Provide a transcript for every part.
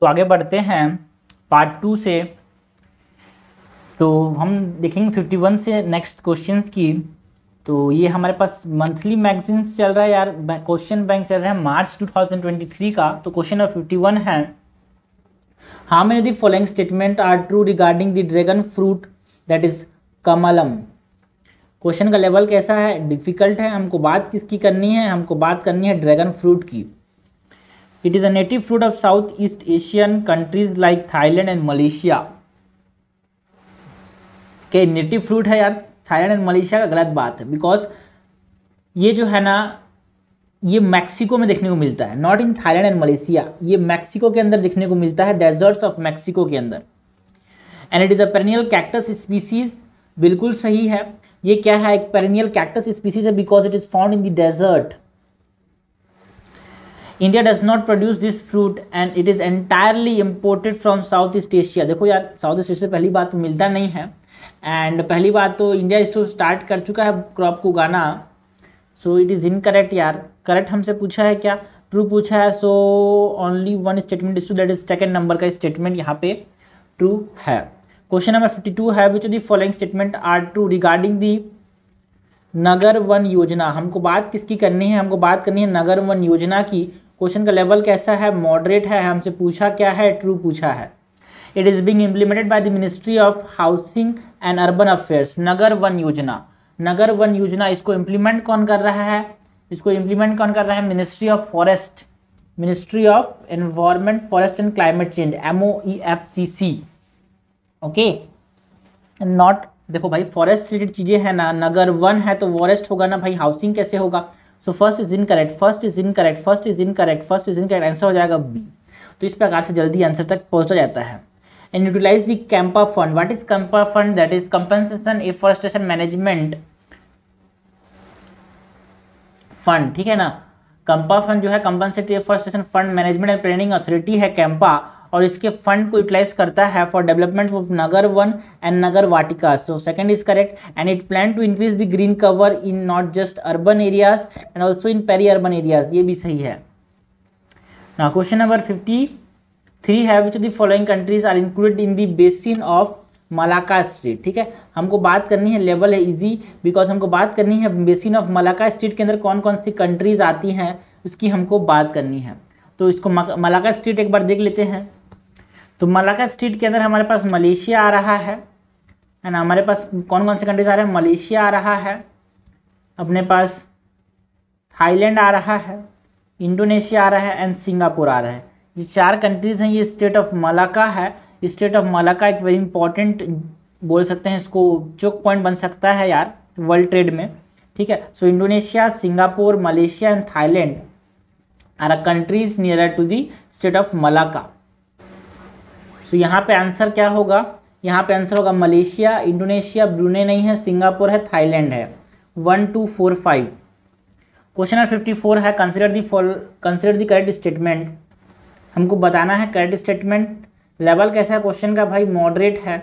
तो आगे बढ़ते हैं पार्ट 2 से। तो हम देखेंगे 51 से नेक्स्ट क्वेश्चंस की। तो ये हमारे पास मंथली मैगजीन्स चल रहा है यार, क्वेश्चन बैंक चल रहा है मार्च 2023 का। तो क्वेश्चन नंबर 51 है, how many the following statement are true regarding the dragon fruit that is Kamalam. क्वेश्चन का लेवल कैसा है, डिफिकल्ट है। हमको बात किसकी करनी है, हमको बात करनी है ड्रैगन फ्रूट की। It is a native fruit of south east Asian countries like Thailand and Malaysia. के नेटिव फ्रूट है यार थाईलैंड एंड मलेशिया का, गलत बात है। बिकॉज ये जो है ना, ये मैक्सिको में देखने को मिलता है, not in Thailand and Malaysia. ये मैक्सिको के अंदर देखने को मिलता है, डेजर्ट्स ऑफ मैक्सिको के अंदर। And it is a perennial cactus species, बिल्कुल सही है। ये क्या है, एक पेरेनियल कैक्टस स्पीसीज है because it is found in the desert. India does not produce this fruit and it is entirely imported from South East Asia. देखो यार, साउथ ईस्ट एशिया पहली बात तो मिलता नहीं है, एंड पहली बात तो इंडिया इसको स्टार्ट कर चुका है क्रॉप को उगाना। सो इट इज़ इनकरेक्ट यार। करेक्ट हमसे पूछा है क्या, ट्रू पूछा है। So only one statement is true, that is second number का स्टेटमेंट यहाँ पे ट्रू है। क्वेश्चन नंबर 52 है, which of the following statement are true regarding the Nagar Van Yojana. हमको बात किसकी करनी है, हमको बात करनी है नगर वन योजना की। क्वेश्चन का लेवल कैसा है, मॉडरेट है। हमसे पूछा क्या है, ट्रू पूछा है। It is being implemented by the ministry of housing and urban affairs. नगर वन योजना, नगर वन योजना, इसको इम्प्लीमेंट कौन कर रहा है, इसको इम्प्लीमेंट कौन कर रहा है, ministry of forest, ministry of environment forest and climate change, MOEFCC। Okay, not, देखो भाई फॉरेस्ट से रिलेटेड चीज़ें हैं ना, नगर वन है तो फॉरेस्ट होगा ना भाई, हाउसिंग कैसे होगा। सो first is incorrect, first is incorrect, first is incorrect, first is incorrect, answer हो जाएगा बी। तो इस प्रकार से जल्दी आंसर तक पहुंचा जाता है। And utilize the CAMPA fund. What is CAMPA fund, that is compensation afforestation management fund, ठीक है ना। कैंपा फंड जो है compensatory afforestation fund management and planning authority है कैंपा, और इसके फंड को यूटिलाइज करता है for development of Nagar Van and Nagar Vatika. So second is correct. And it plan to increase the green cover in not just urban areas and also in peri urban areas, ये भी सही है ना। क्वेश्चन नंबर 53 है, which of the following countries are included in the basin of Malacca Strait. ठीक है, हमको बात करनी है, लेवल है इजी, बिकॉज हमको बात करनी है बेसिन ऑफ मलाका स्ट्रेट के अंदर कौन कौन सी कंट्रीज आती हैं, उसकी हमको बात करनी है। तो इसको मलाका स्ट्रेट एक बार देख लेते हैं। तो मलाका स्ट्रेट के अंदर हमारे पास मलेशिया आ रहा है ना। हमारे पास कौन कौन से कंट्रीज आ रहे हैं, मलेशिया आ रहा है, अपने पास थाईलैंड आ रहा है, इंडोनेशिया आ रहा है एंड सिंगापुर आ रहा है। ये 4 कंट्रीज़ हैं। ये स्टेट ऑफ मलाका है। स्टेट ऑफ मलाका एक वेरी इंपॉर्टेंट बोल सकते हैं, इसको चोक पॉइंट बन सकता है यार वर्ल्ड ट्रेड में, ठीक है। So Indonesia, Singapore, Malaysia and Thailand are countries nearer to the state of Malacca. So यहाँ पे आंसर क्या होगा, यहाँ पे आंसर होगा मलेशिया, इंडोनेशिया, ब्रूनेई नहीं है, सिंगापुर है, थाईलैंड है। 1 2 4 5। क्वेश्चन नंबर 54 है, कंसिडर द करेक्ट स्टेटमेंट। हमको बताना है करेक्ट स्टेटमेंट। लेवल कैसा है क्वेश्चन का भाई, मॉडरेट है।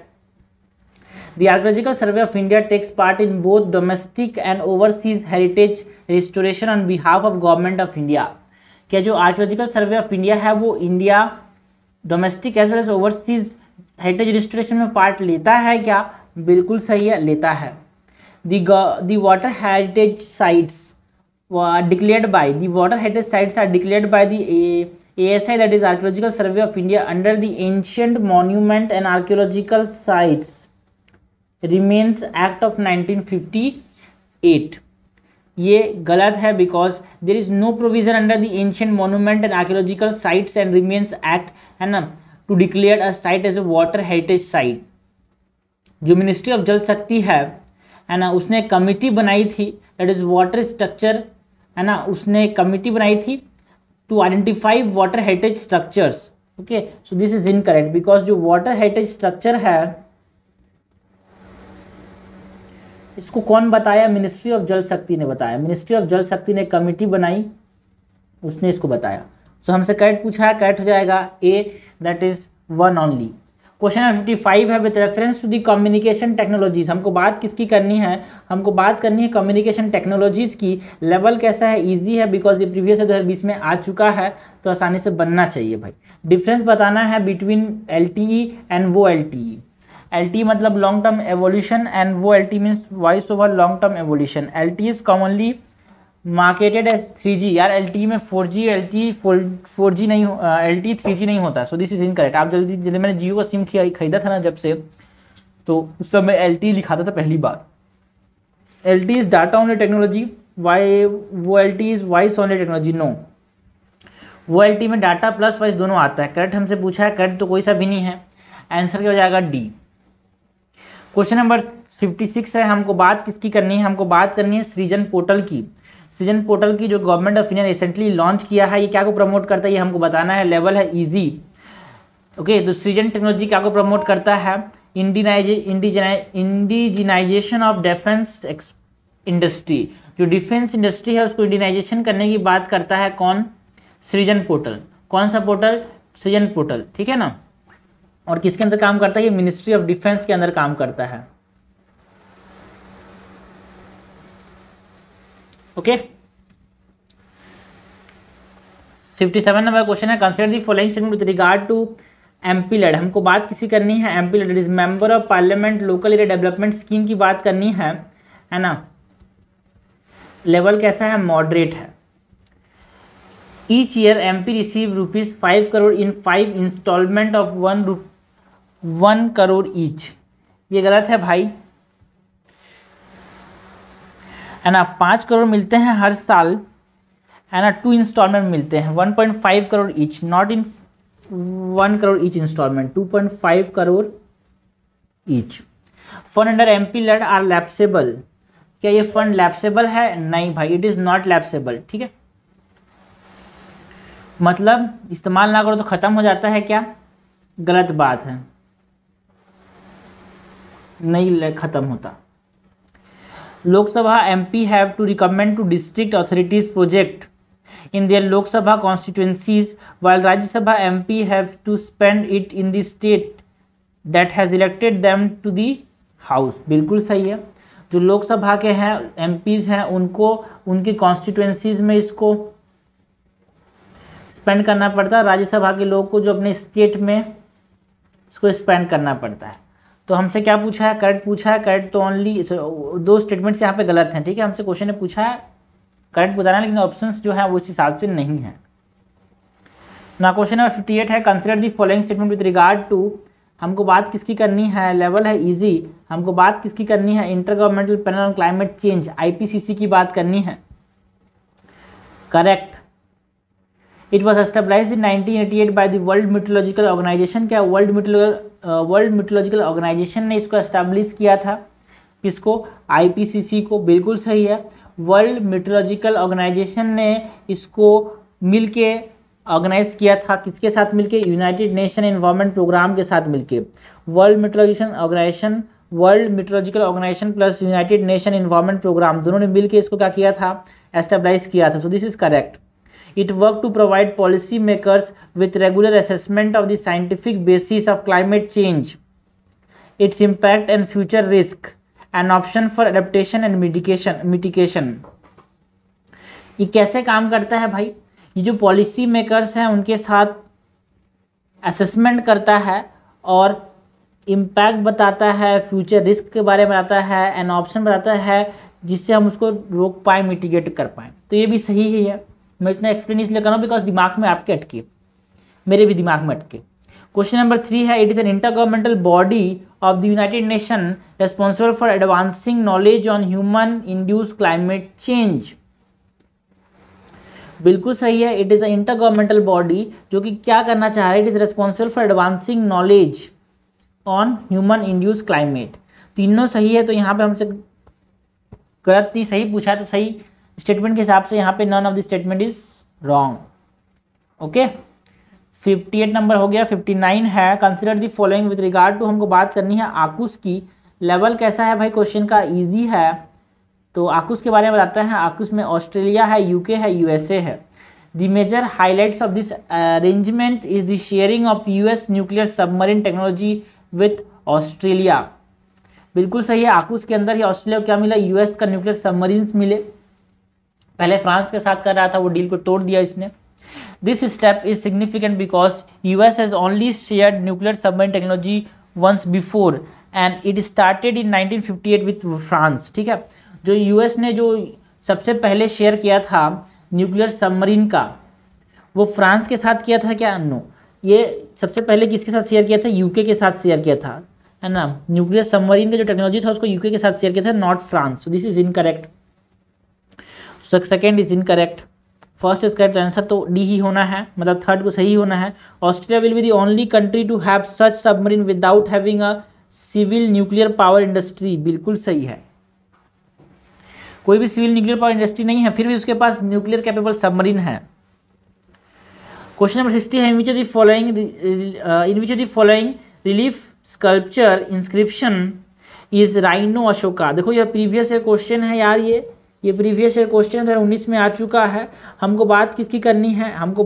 The Archaeological Survey of India takes part in both domestic and overseas heritage restoration on behalf of Government of India. क्या जो आर्कियोलॉजिकल सर्वे ऑफ इंडिया है वो India domestic as well as overseas heritage restoration में part लेता है क्या, बिल्कुल सही है, लेता है। The water heritage sites declared by the water heritage sites are declared by the ASI, that is Archaeological Survey of India, under the Ancient Monument and Archaeological Sites Remains Act of 1958। ये गलत है because there is no provision under the Ancient Monument and Archaeological Sites and Remains Act, है ना, to declare a site as a water heritage site. जो Ministry of Jal Shakti है ना, उसने committee बनाई थी, दैट इज वाटर स्ट्रक्चर, है ना, उसने कमिटी बनाई थी to identify water heritage structures. Okay, so this is incorrect because जो वाटर हेरिटेज स्ट्रक्चर है इसको कौन बताया, मिनिस्ट्री ऑफ जल शक्ति ने बताया। मिनिस्ट्री ऑफ जल शक्ति ने कमिटी बनाई, उसने इसको बताया। सो हमसे करेक्ट पूछा है, करेक्ट हो जाएगा A, that is 1 only. Question number 55 है, with reference to the communication technologies, हमको बात किसकी करनी है, हमको बात करनी है कम्युनिकेशन टेक्नोलॉजीज की। लेवल कैसा है, इजी है, बिकॉज ये प्रीवियस 2020 में आ चुका है, तो आसानी से बनना चाहिए भाई। डिफरेंस बताना है बिटवीन LTE एंड वो LTE। LTE मतलब लॉन्ग टर्म एवोल्यूशन एंड वो LTE means voice over long term evolution. LTE is commonly marketed as 3G। यार LTE में 4G LTE 4G नहीं, LTE 3G नहीं होता, सो दिस इज इनकरेक्ट। आप जल्दी जल्दी, मैंने जियो का सिम खरीदा था ना जब से, तो उस समय LTE लिखाता था पहली बार। LTE is data only technology, वो LTE is voice only technology. No, वो LTE में डाटा प्लस वॉइस दोनों आता है। करेक्ट हमसे पूछा है, करेक्ट तो कोई सा भी नहीं है, आंसर क्या हो जाएगा डी। क्वेश्चन नंबर 56 है, हमको बात किसकी करनी है, हमको बात करनी है सृजन पोर्टल की। सृजन पोर्टल की जो गवर्नमेंट ऑफ इंडिया ने रिसेंटली लॉन्च किया है, ये क्या को प्रमोट करता है, ये हमको बताना है। लेवल है इजी। ओके, तो सृजन टेक्नोलॉजी क्या को प्रमोट करता है, इंडिजिनाइजेशन ऑफ डिफेंस इंडस्ट्री। जो डिफेंस इंडस्ट्री है उसको इंडिनाइजेशन करने की बात करता है कौन, सृजन पोर्टल। कौन सा पोर्टल, सृजन पोर्टल, ठीक है ना। और किसके अंदर काम करता है, ये मिनिस्ट्री ऑफ डिफेंस के अंदर काम करता है। ओके, 57 नंबर क्वेश्चन है, consider the following statement with regard to MP LAD. हमको बात किसी करनी है, MP LAD is member of parliament local area development scheme की बात करनी है ना। लेवल कैसा है, मॉडरेट है। Each year MP receive ₹5 crore in 5 instalment of 1 crore each. ये गलत है भाई, है ना। 5 करोड़ मिलते हैं हर साल, है ना। 2 इंस्टॉलमेंट मिलते हैं, 1.5 crore each, not in 1 crore each instalment, 2.5 crore each. Fund under MP LAD are lapsable. क्या ये फंड लैप्सेबल है, नहीं भाई, इट इज नॉट लैप्सेबल, ठीक है। मतलब इस्तेमाल ना करो तो खत्म हो जाता है क्या, गलत बात है, नहीं खत्म होता। Lok Sabha MP have to recommend to district authorities project in their Lok Sabha constituencies, while Rajya Sabha MP have to spend it in the state that has elected them to the house। बिल्कुल सही है। जो लोकसभा के हैं MPs हैं, उनको उनकी constituencies में इसको स्पेंड करना पड़ता है। राज्यसभा के लोग को जो अपने स्टेट में इसको स्पेंड करना पड़ता है। तो हमसे क्या पूछा है, करेक्ट पूछा है। करेक्ट तो ओनली 2 स्टेटमेंट्स यहाँ पे गलत हैं, ठीक है। हमसे क्वेश्चन ने पूछा है करेक्ट बताना, लेकिन ऑप्शंस जो है वो इस हिसाब से नहीं है ना। क्वेश्चन नंबर 58 है, consider the following statement with regard to. हमको बात किसकी करनी है, लेवल है इजी। हमको बात किसकी करनी है, intergovernmental panel on climate change, IPCC की बात करनी है। Correct. It was established in 1988 by the world meteorological organization. क्या वर्ल्ड मीटरोलॉजिकल ऑर्गेनाइजेशन ने इसको एस्टैब्लिश किया था, किसको, IPCC को। बिल्कुल सही है, वर्ल्ड मीटरोलॉजिकल ऑर्गेनाइजेशन ने इसको मिलके ऑर्गेनाइज किया था। किसके साथ मिलके, यूनाइटेड नेशन एनवायरनमेंट प्रोग्राम के साथ मिलके। World meteorological Organization plus United Nation Environment Programme दोनों ने मिलके इसको क्या किया था, एस्टैब्लिश किया था। सो this is correct. It worked to provide policy makers with regular assessment of the scientific basis of climate change, its impact and future risk, and option for adaptation and mitigation। ये कैसे काम करता है भाई, ये जो पॉलिसी मेकर्स हैं उनके साथ असेसमेंट करता है और इम्पैक्ट बताता है, फ्यूचर रिस्क के बारे में बताता है, एंड ऑप्शन बताता है जिससे हम उसको रोक पाएँ, मिटिगेट कर पाएँ। तो ये भी सही ही है। मैं इतना एक्सप्लेन इसलिए कर रहा हूँ बिकॉज दिमाग में आपके अटके, मेरे भी दिमाग में अटके। क्वेश्चन नंबर 3 है, it is N inter governmental body of the United nation responsible for advancing knowledge on human induce climate change. बिल्कुल सही है, it is a inter governmental body जो कि क्या करना चाह रहा है, it is responsible for advancing knowledge on human induce climate. तीनों सही है, तो यहाँ पे हमसे गलत नहीं, सही पूछा है, तो सही स्टेटमेंट के हिसाब से यहाँ पे none of the statement is wrong. Okay, 58 number हो गया। 59 है, consider the following with regard to. हमको बात करनी है आकुश की। लेवल कैसा है भाई, क्वेश्चन का इजी है। तो आकुश के बारे में बताते हैं। आकुश में ऑस्ट्रेलिया है, UK है, USA है। The major highlights of this arrangement is the sharing of US nuclear submarine technology with Australia. बिल्कुल सही है, आकुश के अंदर ही ऑस्ट्रेलिया को क्या मिला, यूएस का न्यूक्लियर सबमरीन्स मिले। पहले फ्रांस के साथ कर रहा था, वो डील को तोड़ दिया इसने। This step is significant because US has only shared nuclear submarine technology once before and it started in 1958 with France. ठीक है, जो यूएस ने जो सबसे पहले शेयर किया था न्यूक्लियर सबमरीन का, वो फ्रांस के साथ किया था क्या? नो, ये सबसे पहले किसके साथ शेयर किया था? यूके के साथ शेयर किया था, है ना। न्यूक्लियर सबमरीन का जो टेक्नोलॉजी था उसको यूके के साथ शेयर किया था, not France. So this is incorrect. Second is incorrect. First is correct answer तो डी ही होना है, मतलब थर्ड को सही होना है। Australia will be the only country to have such submarine without having a civil nuclear power industry. बिल्कुल सही है, कोई भी सिविल न्यूक्लियर पावर इंडस्ट्री नहीं है, फिर भी उसके पास न्यूक्लियर कैपेबल सबमरीन है। क्वेश्चन नंबर 60 है, in which of the following relief sculpture inscription is rhino Ashoka. देखो ये प्रीवियस ईयर क्वेश्चन है यार, ये प्रीवियस ईयर क्वेश्चन 2019 में आ चुका है। हमको बात किसकी करनी है? हमको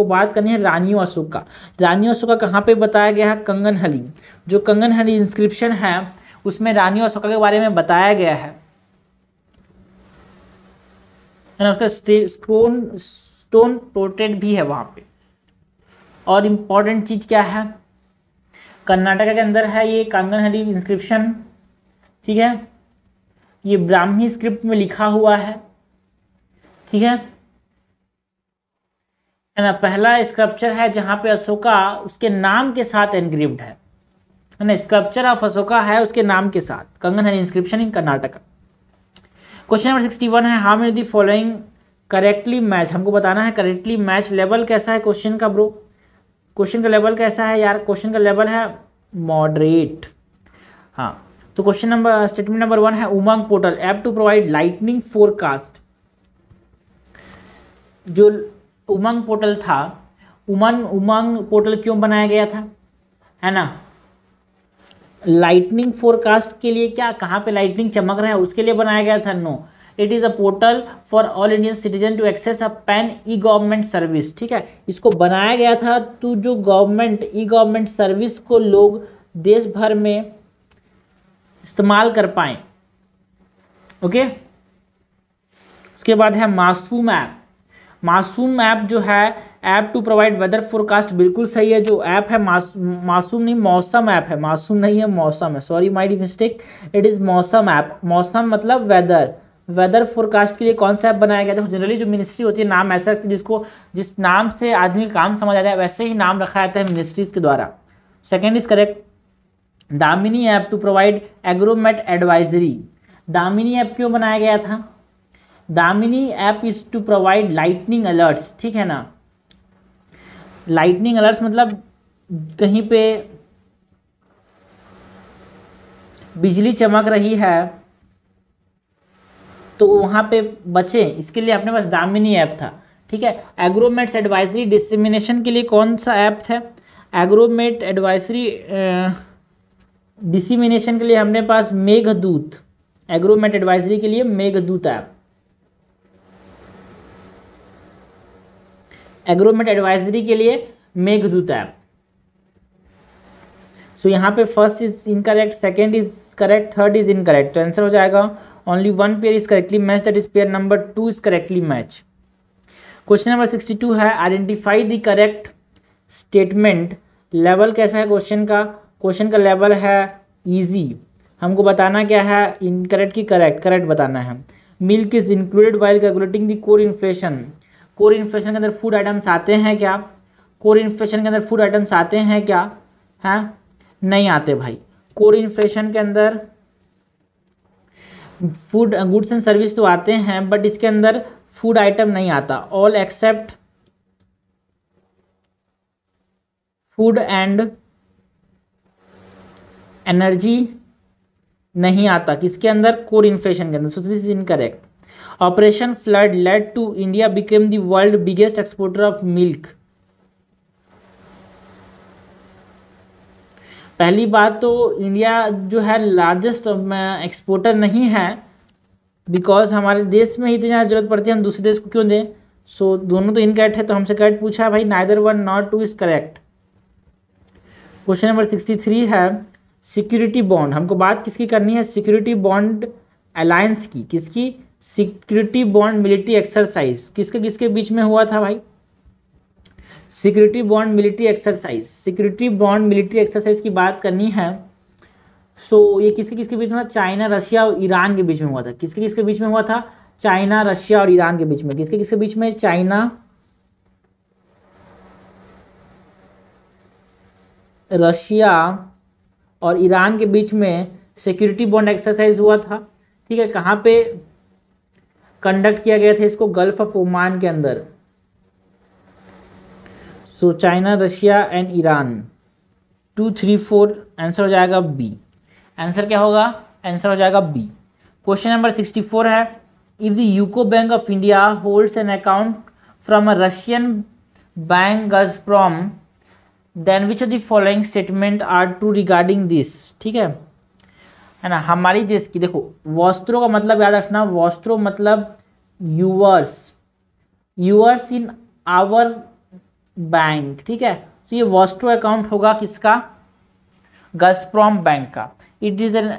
बात करनी है रानियो अशोका। रानियो अशोका कहाँ पे बताया गया है? कंगनहली। जो कंगनहली इंस्क्रिप्शन है उसमें रानियो अशोका के बारे में बताया गया है ना, उसका स्टोन पोर्ट्रेट भी है वहाँ पे। और इम्पॉर्टेंट चीज़ क्या है, कर्नाटका के अंदर है ये कंगनहली इंस्क्रिप्शन। ठीक है, ये ब्राह्मी स्क्रिप्ट में लिखा हुआ है। ठीक है ना। पहला स्कल्पचर है जहाँ पे अशोका उसके नाम के साथ एनग्रेव्ड है ना। स्कल्पचर ऑफ अशोका है उसके नाम के साथ, Kanaganahalli inscription in Karnataka. Question number 61 है, how many the following correctly match. हमको बताना है करेक्टली मैच। लेवल कैसा है क्वेश्चन का ब्रो? क्वेश्चन का लेवल कैसा है यार? क्वेश्चन का लेवल है मॉडरेट। हाँ, तो क्वेश्चन नंबर स्टेटमेंट नंबर 1 है, UMANG portal app to provide lightning forecast. जो उमंग पोर्टल था, उमंग पोर्टल क्यों बनाया गया था, है ना? लाइटनिंग फोरकास्ट के लिए, क्या कहाँ पे लाइटनिंग चमक रहा है उसके लिए बनाया गया था? No, it is a portal for all Indian citizen to access a pan e government service. ठीक है, इसको बनाया गया था तो जो गवर्नमेंट ई गवर्नमेंट सर्विस को लोग देश भर में इस्तेमाल कर पाएँ। ओके, उसके बाद है मासूम ऐप। मासूम ऐप जो है, app to provide weather forecast. बिल्कुल सही है, जो ऐप है मासूम नहीं, मौसम ऐप है, मासूम नहीं है, मौसम है। Sorry my mistake, it is मौसम ऐप। मौसम मतलब वेदर फोरकास्ट के लिए कौन सा ऐप बनाया गया? देखो जनरली जो मिनिस्ट्री होती है नाम ऐसा रखती है जिसको जिस नाम से आदमी का काम समझ आता है वैसे ही नाम रखा जाता है मिनिस्ट्रीज के द्वारा। Second is correct. Damini app to provide agromet advisory. Damini app क्यों बनाया गया था? Damini app is to provide lightning alerts. ठीक है ना, लाइटनिंग अलर्ट्स मतलब कहीं पे बिजली चमक रही है तो वहाँ पे बचे, इसके लिए अपने पास दामिनी ऐप था। ठीक है, एग्रोमेट्स एडवाइजरी डिसेमिनेशन के लिए कौन सा ऐप है? एग्रोमेट एडवाइजरी डिसेमिनेशन के लिए हमने पास मेघदूत। एग्रोमेट एडवाइजरी के लिए मेघदूत ऐप। एग्रोमेट एडवाइजरी के लिए मेघदूत ऐप। सो यहाँ पे first is incorrect, second is correct, third is incorrect. तो आंसर हो जाएगा only one pair is correctly match, that is pair number 2 is correctly match. Question number 62 है, identify the correct statement. Level कैसा है question का? Question का level है easy. हमको बताना क्या है, इनकरेक्ट की करेक्ट बताना है। Milk is included while calculating the core inflation. Core inflation के अंदर फूड आइटम्स आते हैं क्या? कोर इन्फ्लेशन के अंदर फूड आइटम्स आते हैं क्या? हैं, नहीं आते भाई। कोर इन्फ्लेशन के अंदर फूड गुड्स एंड सर्विस तो आते हैं बट इसके अंदर फूड आइटम नहीं आता। All except food and energy नहीं आता किसके अंदर? कोर इन्फ्लेशन के अंदर। So this is incorrect. Operation flood led to India became the world biggest exporter of milk. पहली बात तो इंडिया जो है लार्जेस्ट एक्सपोर्टर नहीं है, बिकॉज हमारे देश में ही इतनी ज़्यादा जरूरत पड़ती है, हम दूसरे देश को क्यों दें? सो दोनों तो इनकरेक्ट है, तो हमसे करेक्ट पूछा भाई, neither one not two is correct. Question number 63 है सिक्योरिटी बॉन्ड। हमको बात किसकी करनी है? सिक्योरिटी बॉन्ड अलायंस की। किसकी? सिक्योरिटी बॉन्ड मिलिट्री एक्सरसाइज किसके किसके बीच में हुआ था भाई? Security bond military exercise. Security bond military exercise की बात करनी है। सो ये किसके किसके बीच में? चाइना, रशिया और ईरान के बीच में हुआ था। किसके किसके बीच में हुआ था? चाइना, रशिया और ईरान के बीच में। किसके किसके बीच में? चाइना, रशिया और ईरान के बीच में सिक्योरिटी बॉन्ड एक्सरसाइज हुआ था। ठीक है, कहाँ पे कंडक्ट किया गया था इसको? गल्फ ऑफ ओमान के अंदर। So China, Russia and Iran. 2, 3, 4 answer हो जाएगा बी। आंसर क्या होगा? आंसर हो जाएगा बी। क्वेश्चन नंबर 64 है if the UCO Bank of India holds an account from a Russian bank Gazprom then which of the following statement are true regarding this. ठीक है ना? हमारी देश की, देखो वॉस्त्रो का मतलब याद रखना, वॉस्त्रो मतलब yours, yours in our bank. ठीक है, तो ये वॉस्ट्रो अकाउंट होगा किसका? गज़प्रॉम बैंक का। It is an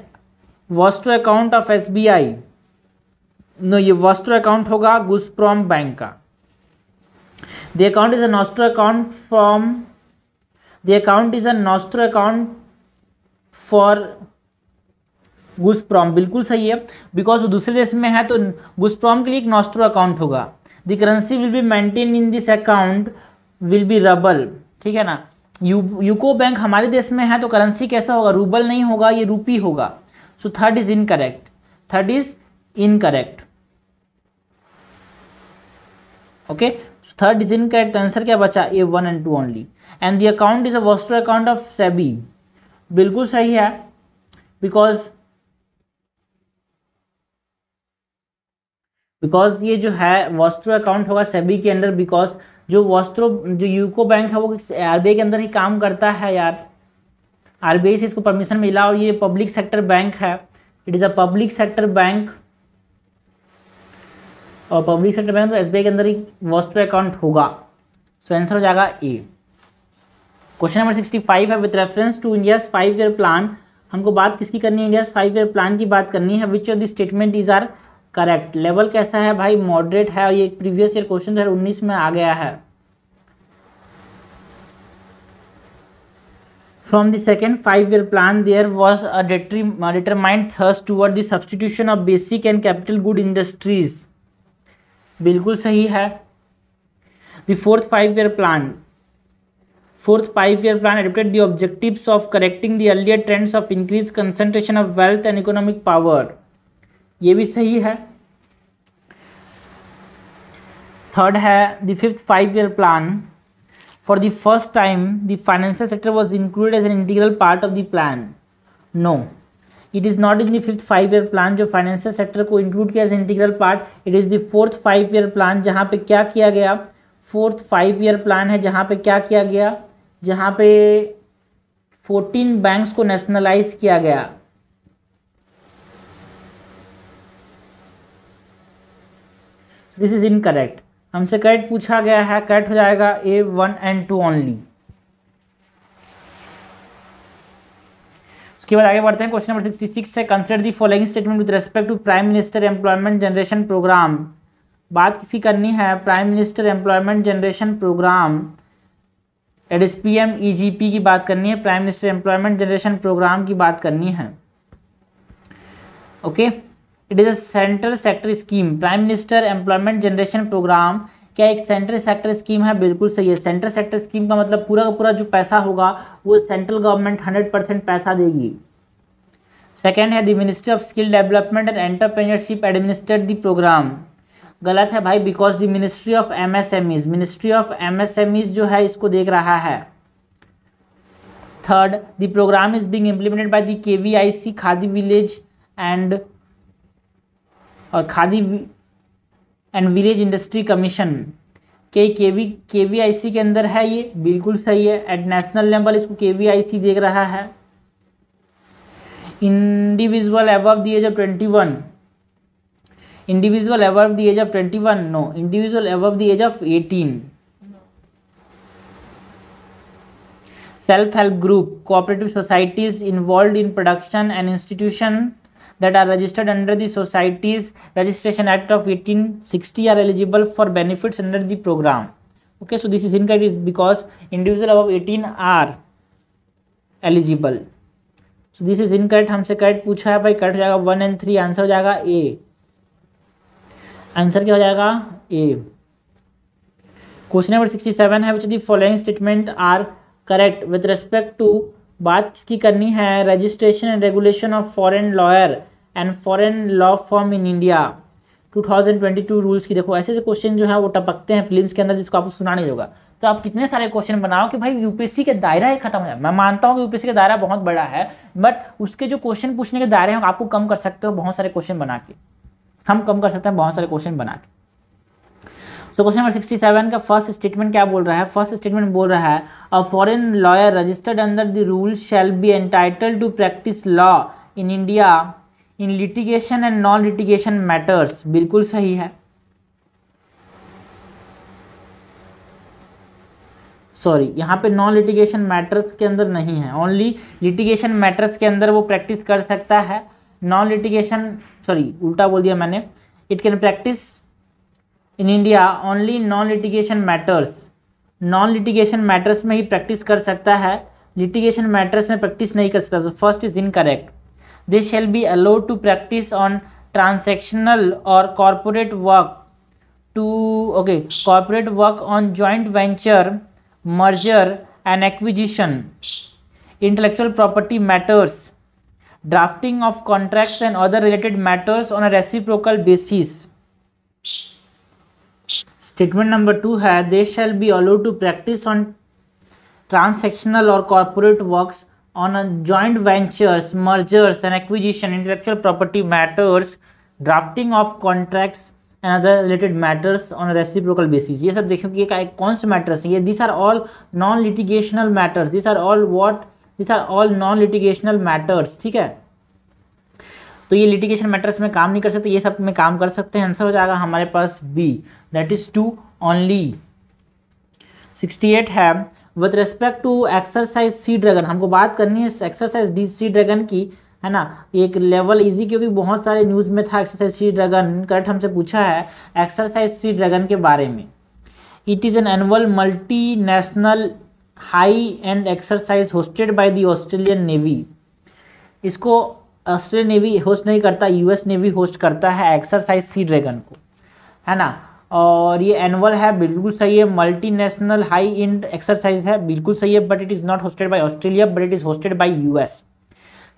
vostro account of SBI. No, ये वॉस्ट्रो अकाउंट होगा गज़प्रॉम बैंक का। The account is a nostro account from the account is a nostro account for Gazprom. बिल्कुल सही है, because वो दूसरे देश में है तो गज़प्रॉम के लिए एक नॉस्ट्रो अकाउंट होगा। The currency will be maintain in this account will be rouble. ठीक है ना? यूको बैंक हमारे देश में है तो करेंसी कैसा होगा? रूबल नहीं होगा, ये रूपी होगा। So third is incorrect. Third is incorrect. Okay, third is incorrect. Answer क्या बचा? ए 1 and 2 only. And the account is a Vostro account of SEBI. बिल्कुल सही है, बिकॉज ये जो है वॉस्ट्रो अकाउंट होगा सेबी के अंडर, बिकॉज जो यूको बैंक है वो आरबीआई के अंदर ही काम करता है यार। आरबीआई से इसको परमिशन मिला और ये पब्लिक सेक्टर बैंक है। It is a public sector bank, और पब्लिक सेक्टर बैंक तो एसबीआई के अंदर ही वॉस्ट्रो अकाउंट होगा। सो आंसर हो जाएगा ए। क्वेश्चन नंबर 65 है with reference to India's 5-year plan. हमको बात किसकी करनी है? इंडियाज 5-year प्लान की बात करनी है। Which of the statement is are correct. Level कैसा है भाई? मॉडरेट है, और ये प्रीवियस ईयर क्वेश्चन 2019 में आ गया है। From the second 5-year plan there was a determined thirst toward the substitution of basic and capital good industries. बिल्कुल सही है। The fourth 5-year plan adopted the objectives of correcting the earlier trends of increased concentration of wealth and economic power. ये भी सही है। Third है the fifth 5-year plan for the first time the financial sector was included as an integral part of the plan. No, it is not in the fifth 5-year plan जो financial sector को include किया as integral part. It is the fourth 5-year plan जहाँ पे क्या किया गया? Fourth 5-year plan है जहाँ पे क्या किया गया? जहाँ पे 14 बैंक्स को नेशनलाइज किया गया। This is incorrect. हमसे करेक्ट पूछा गया है, करेक्ट हो जाएगा ए 1 and 2 ओनली। उसके बाद आगे बढ़ते हैं। क्वेश्चन नंबर 66 से consider the following statement with respect to Prime Minister Employment Generation Programme. बात किसकी करनी है? Prime Minister Employment Generation Programme, it is PMEGP की बात करनी है। Prime Minister Employment Generation Programme की बात करनी है। Okay, it is a central sector scheme. Prime Minister Employment Generation Programme क्या एक सेंट्रल सेक्टर स्कीम है? बिल्कुल सही है। सेंट्रल सेक्टर स्कीम का मतलब पूरा का पूरा जो पैसा होगा वो सेंट्रल गवर्नमेंट 100% पैसा देगी। सेकेंड है the ministry of skill development and entrepreneurship administrate the programme. गलत है भाई, because the ministry of MSMEs, ministry of MSMEs जो है इसको देख रहा है। Third, the programme is being implemented by the KVIC Khadi village and village industry commission के KVIC के अंदर है ये। बिल्कुल सही है। एट नेशनल लेवल इसको KVIC देख रहा है। Individual above the age of 21, individual above the age of 21, no, individual above the age of 18। self help group, cooperative societies involved in production and institution that are registered under the Societies Registration Act of 1860 are eligible for benefits under the program. Okay, so this is incorrect is because individual above 18 are eligible. So this is incorrect. हमसे correct पूछा है भाई, correct हो जाएगा 1 and 3, answer हो जाएगा ए, answer क्या हो जाएगा ए। क्वेश्चन नंबर 67 है, which the following statement are correct with respect to, बात किसकी करनी है, registration and regulation of foreign lawyer and foreign law firm in India 2022 rules की। देखो ऐसे क्वेश्चन जो है वो टपकते हैं फिल्म्स के अंदर, जिसको आपको सुना नहीं होगा। तो आप कितने सारे क्वेश्चन बनाओ कि भाई यूपीएससी के दायरा ही खत्म हो जाए। मैं मानता हूँ कि यूपीएससी का दायरा बहुत बड़ा है, बट उसके जो क्वेश्चन पूछने के दायरे हैं आपको कम कर सकते हो बहुत सारे क्वेश्चन बना के, हम कम कर सकते हैं बहुत सारे क्वेश्चन बना के। तो क्वेश्चन नंबर 67 का फर्स्ट स्टेटमेंट क्या बोल रहा है, फर्स्ट स्टेटमेंट बोल रहा है a foreign lawyer registered under the rule shall be entitled to practise law in India in litigation and non litigation matters. बिल्कुल सही है, सॉरी यहाँ पे नॉन लिटिगेशन मैटर्स के अंदर नहीं है, ओनली लिटिगेशन मैटर्स के अंदर वो प्रैक्टिस कर सकता है। नॉन लिटिगेशन, सॉरी उल्टा बोल दिया मैंने, it can practice in India only non litigation matters, non litigation matters में ही प्रैक्टिस कर सकता है, लिटिगेशन मैटर्स में प्रैक्टिस नहीं कर सकता। So first is incorrect. They shall be allowed to practice on transactional और corporate work too, okay, corporate work on joint venture, merger and acquisition, intellectual property matters, drafting of contracts and other related matters on a reciprocal basis. Statement number 2 है, they shall be allowed to practice on transactional or corporate works on a joint ventures, mergers and acquisition, intellectual property matters, drafting of contracts and other related matters on a reciprocal basis। ये सब देखो कि ये कौन से matters है, ये these are all non litigational matters, these are all what, these are all non litigational matters। ठीक है, तो ये लिटिगेशन मैटर्स में काम नहीं कर सकते, ये सब में काम कर सकते हैं। आंसर हो जाएगा हमारे पास बी, दैट इज 2 ओनली। 68 है, with respect to exercise Sea Dragon, हमको बात करनी है एक्सरसाइज डी सी ड्रैगन की, है ना। एक लेवल इजी, क्योंकि बहुत सारे न्यूज़ में था एक्सरसाइज सी ड्रैगन, करेक्ट हमसे पूछा है एक्सरसाइज सी ड्रैगन के बारे में। It is an annual multi national high end exercise hosted by the Australian navy. इसको ऑस्ट्रेलियन नेवी होस्ट नहीं करता, यूएस नेवी होस्ट करता है एक्सरसाइज सी ड्रैगन को, है ना। और ये एनुअल है, बिल्कुल सही है। Multinational high end exercise है, बिल्कुल सही है, but it is not hosted by Australia, but it is hosted by US.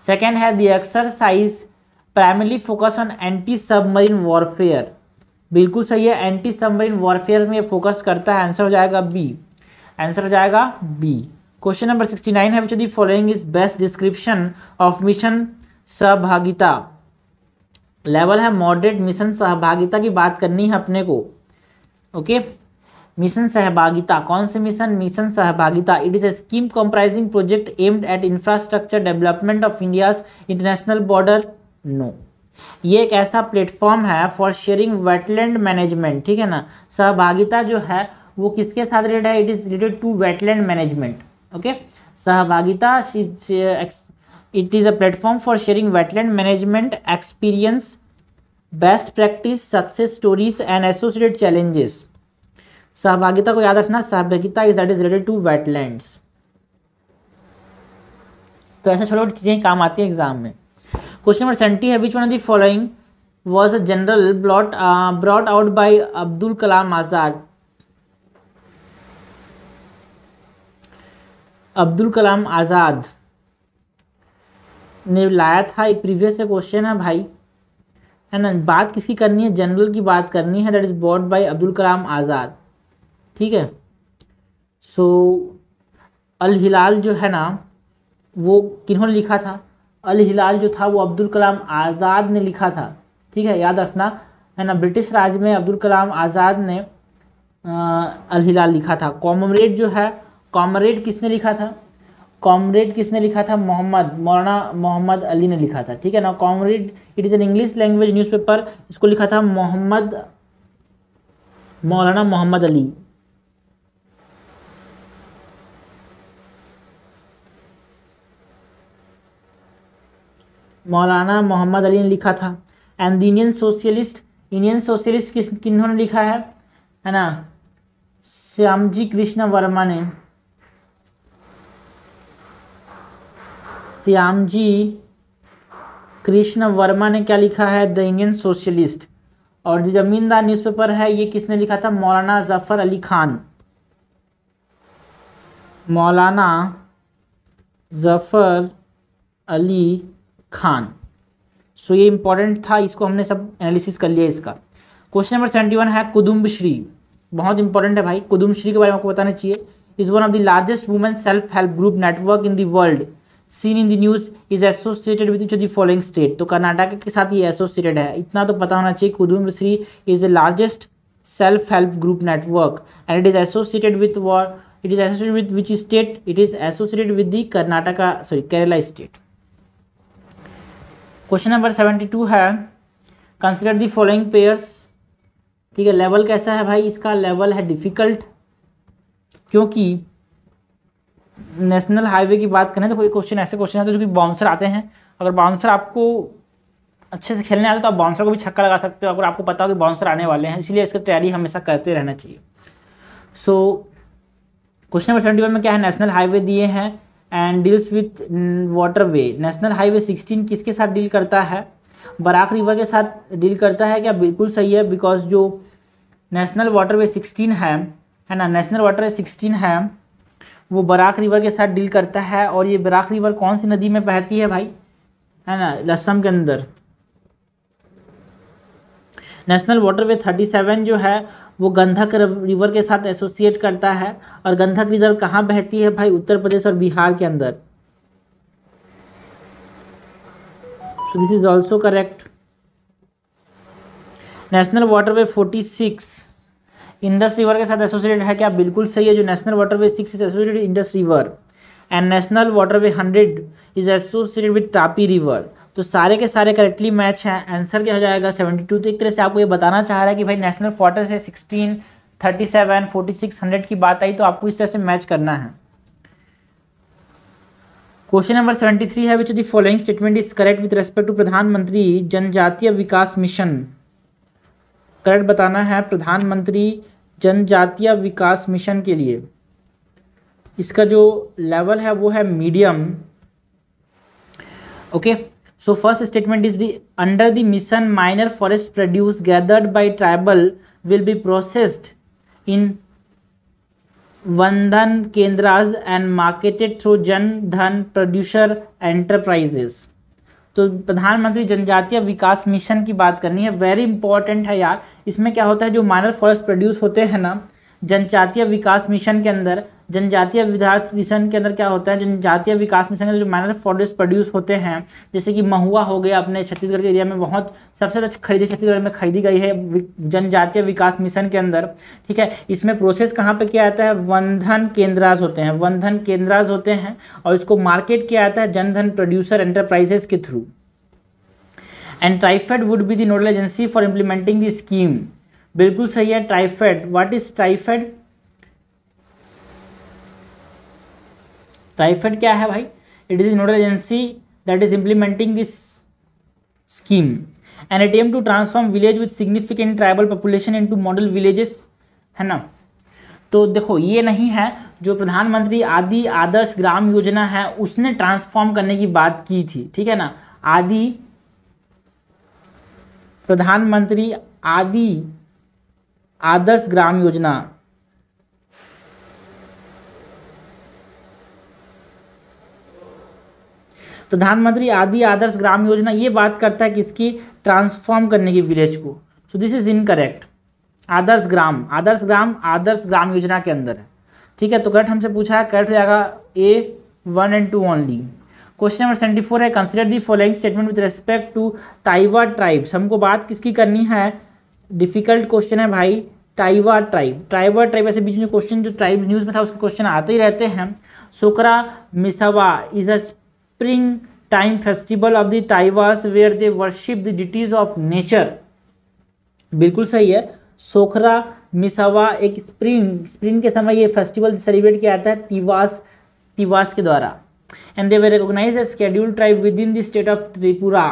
Second है, the exercise primarily focus on anti submarine warfare, बिल्कुल सही है, एंटी सबमरीन वॉरफेयर में फोकस करता है। आंसर हो जाएगा बी, आंसर हो जाएगा बी। क्वेश्चन नंबर 69 है, which of the following is best description of mission सहभागिता। लेवल है मॉडरेट, मिशन सहभागिता की बात करनी है अपने को, ओके। मिशन सहभागिता, कौन से mission, mission Sahbhagita. It is a scheme comprising project aimed at infrastructure development of India's international border. No, ये एक ऐसा प्लेटफॉर्म है फॉर शेयरिंग वेटलैंड मैनेजमेंट, ठीक है ना। सहभागिता जो है वो किसके साथ रिलेटेड है, it is related to wetland management, okay. Sahbhagita it is a platform for sharing wetland management experience, best practice, success stories and associated challenges. Sahbhagita को याद रखना, Sahbhagita is that is related to wetlands. तो ऐसे छोटी छोटी चीजें काम आती है एग्जाम में। क्वेश्चन नंबर 70 है, which one of the following was a journal brought out by Abdul Kalam Azad. Abdul Kalam Azad ने लाया था, एक प्रीवियस क्वेश्चन है भाई, है ना। बात किसकी करनी है, जनरल की बात करनी है, that is brought by Abdul Kalam Azad, ठीक है। सो अल हिलाल जो है ना वो किन्होंने लिखा था, अल हिलाल जो था वो अब्दुल कलाम आज़ाद ने लिखा था, ठीक है, याद रखना, है ना। ब्रिटिश राज में अब्दुल कलाम आज़ाद ने अल हिलाल लिखा था। कॉमरेड जो है, कॉमरेड किसने लिखा था, कॉमरेड किसने लिखा था, मौलाना मोहम्मद अली ने लिखा था, ठीक है ना। Comrade it is an English language newspaper, इसको लिखा था मौलाना मोहम्मद अली। मौलाना मोहम्मद अली ने लिखा था। एंड द इंडियन सोशलिस्ट किन्होंने लिखा है ना, श्यामजी कृष्ण वर्मा ने, श्यामजी कृष्ण वर्मा ने क्या लिखा है, द इंडियन सोशलिस्ट। और जो जमींदार न्यूज़पेपर है ये किसने लिखा था, मौलाना जफर अली खान, मौलाना जफर अली खान। सो ये इंपॉर्टेंट था, इसको हमने सब एनालिसिस कर लिया इसका। क्वेश्चन नंबर 71 है कुदुम्बश्री, बहुत इंपॉर्टेंट है भाई, कुदुम्बश्री के बारे में आपको बताना चाहिए। Is one of the largest women self help group network in the world, seen in the news, is associated with the following state. तो कर्नाटक के साथ ये एसोसिएटेड है, इतना तो पता होना चाहिए। Kudumbashree is the largest self help group network and it is associated with what, it is associated with which state, it is associated with the Kerala state. Question number 72 है कंसिडर द फॉलोइंग पेयर्स। ठीक है, level कैसा है भाई इसका, level है difficult, क्योंकि national highway की बात करें तो कोई क्वेश्चन ऐसे क्वेश्चन आते हैं जो कि बाउंसर आते हैं। अगर बाउंसर आपको अच्छे से खेलने आते तो आप बाउंसर को भी छक्का लगा सकते हो, अगर आपको पता हो कि बाउंसर आने वाले हैं, इसलिए इसकी तैयारी हमेशा करते रहना चाहिए। सो क्वेश्चन नंबर 71 में क्या है, नेशनल हाईवे दिए हैं and deals with waterway. National highway 16 किसके साथ डील करता है, बराक रिवर के साथ डील करता है क्या, बिल्कुल सही है, बिकॉज जो नेशनल वाटरवे 16 है ना, नेशनल वाटरवे 16 है वो बराक रिवर के साथ डील करता है। और ये बराक रिवर कौन सी नदी में बहती है भाई, है ना, लसम के अंदर। नेशनल वाटरवे 37 जो है वो गंधक रिवर के साथ एसोसिएट करता है, और गंधक रिवर कहाँ बहती है भाई, उत्तर प्रदेश और बिहार के अंदर। So this is also correct. National waterway 46 Indus river के साथ एसोसिएटेड है क्या, बिल्कुल सही है, जो national waterway 6 is associated Indus river and national waterway 100 is associated with Tapi river. तो सारे के सारे करेक्टली मैच हैं, आंसर क्या हो जाएगा 72। तो एक तरह से आपको ये बताना चाह रहा है कि भाई नेशनल वाटर से 16, 37, 46, 100 की बात आई तो आपको इस तरह से मैच करना है। क्वेश्चन नंबर 73 है which the following statement is correct with respect to Pradhanmantri Janjatiya Vikas mission. Correct बताना है प्रधानमंत्री जनजातीय विकास मिशन के लिए। इसका जो लेवल है वो है medium. Okay, so first statement is the under the mission minor forest produce gathered by tribal will be processed in Vandhan Kendras and marketed through Jan Dhan producer enterprises। तो प्रधानमंत्री जनजातीय विकास mission की बात करनी है, very important है यार। इसमें क्या होता है, जो माइनर फॉरेस्ट प्रोड्यूस होते हैं ना जनजातीय विकास मिशन के अंदर, जनजातीय विकास मिशन के अंदर क्या होता है, जनजातीय विकास मिशन के अंदर जो माइनर फॉरेस्ट प्रोड्यूस होते हैं, जैसे कि महुआ हो गया, अपने छत्तीसगढ़ के एरिया में बहुत सबसे ज़्यादा खरीदी छत्तीसगढ़ में खरीदी गई है जनजातीय विकास मिशन के अंदर। ठीक है, इसमें प्रोसेस कहाँ पे किया जाता है, वनधन केंद्राज होते हैं, वनधन केंद्राज होते हैं, और इसको मार्केट किया जाता है जनधन प्रोड्यूसर एंटरप्राइजेस के through. And TRIFED would be the nodal agency for implementing the scheme. बिल्कुल सही है, ट्राइफेड। व्हाट इज ट्राइफेड, ट्राइफेड क्या है भाई, it is nodal agency that is implementing this scheme and it aim to transform village with significant tribal population into model villages, है ना। तो देखो ये नहीं है, जो प्रधानमंत्री आदि आदर्श ग्राम योजना है उसने ट्रांसफॉर्म करने की बात की थी, ठीक है ना। आदि प्रधानमंत्री आदि आदर्श ग्राम योजना, प्रधानमंत्री आदि आदर्श ग्राम योजना ये बात करता है किसकी, ट्रांसफॉर्म करने की विलेज को। So this is incorrect. Adarsh Gram Adarsh Gram Yojana के अंदर है, ठीक है। तो करेक्ट हमसे पूछा है, करेक्ट हो जाएगा A1 and 2 only. Question number 74 है consider the following statement with respect to Tiwa tribes. हमको बात किसकी करनी है, डिफिकल्ट क्वेश्चन है भाई, ताइवा ट्राइब ऐसे बीच में क्वेश्चन जो ट्राइब न्यूज़ में था उसके क्वेश्चन आते ही रहते हैं। Sogra Misawa is a spring time festival of the Tiwas where they worship the deities of nature. बिल्कुल सही है, सोखरा मिसावा एक स्प्रिंग के समय ये फेस्टिवल सेलिब्रेट किया जाता है तिवास के द्वारा, and they were recognised as scheduled tribe within the state of Tripura.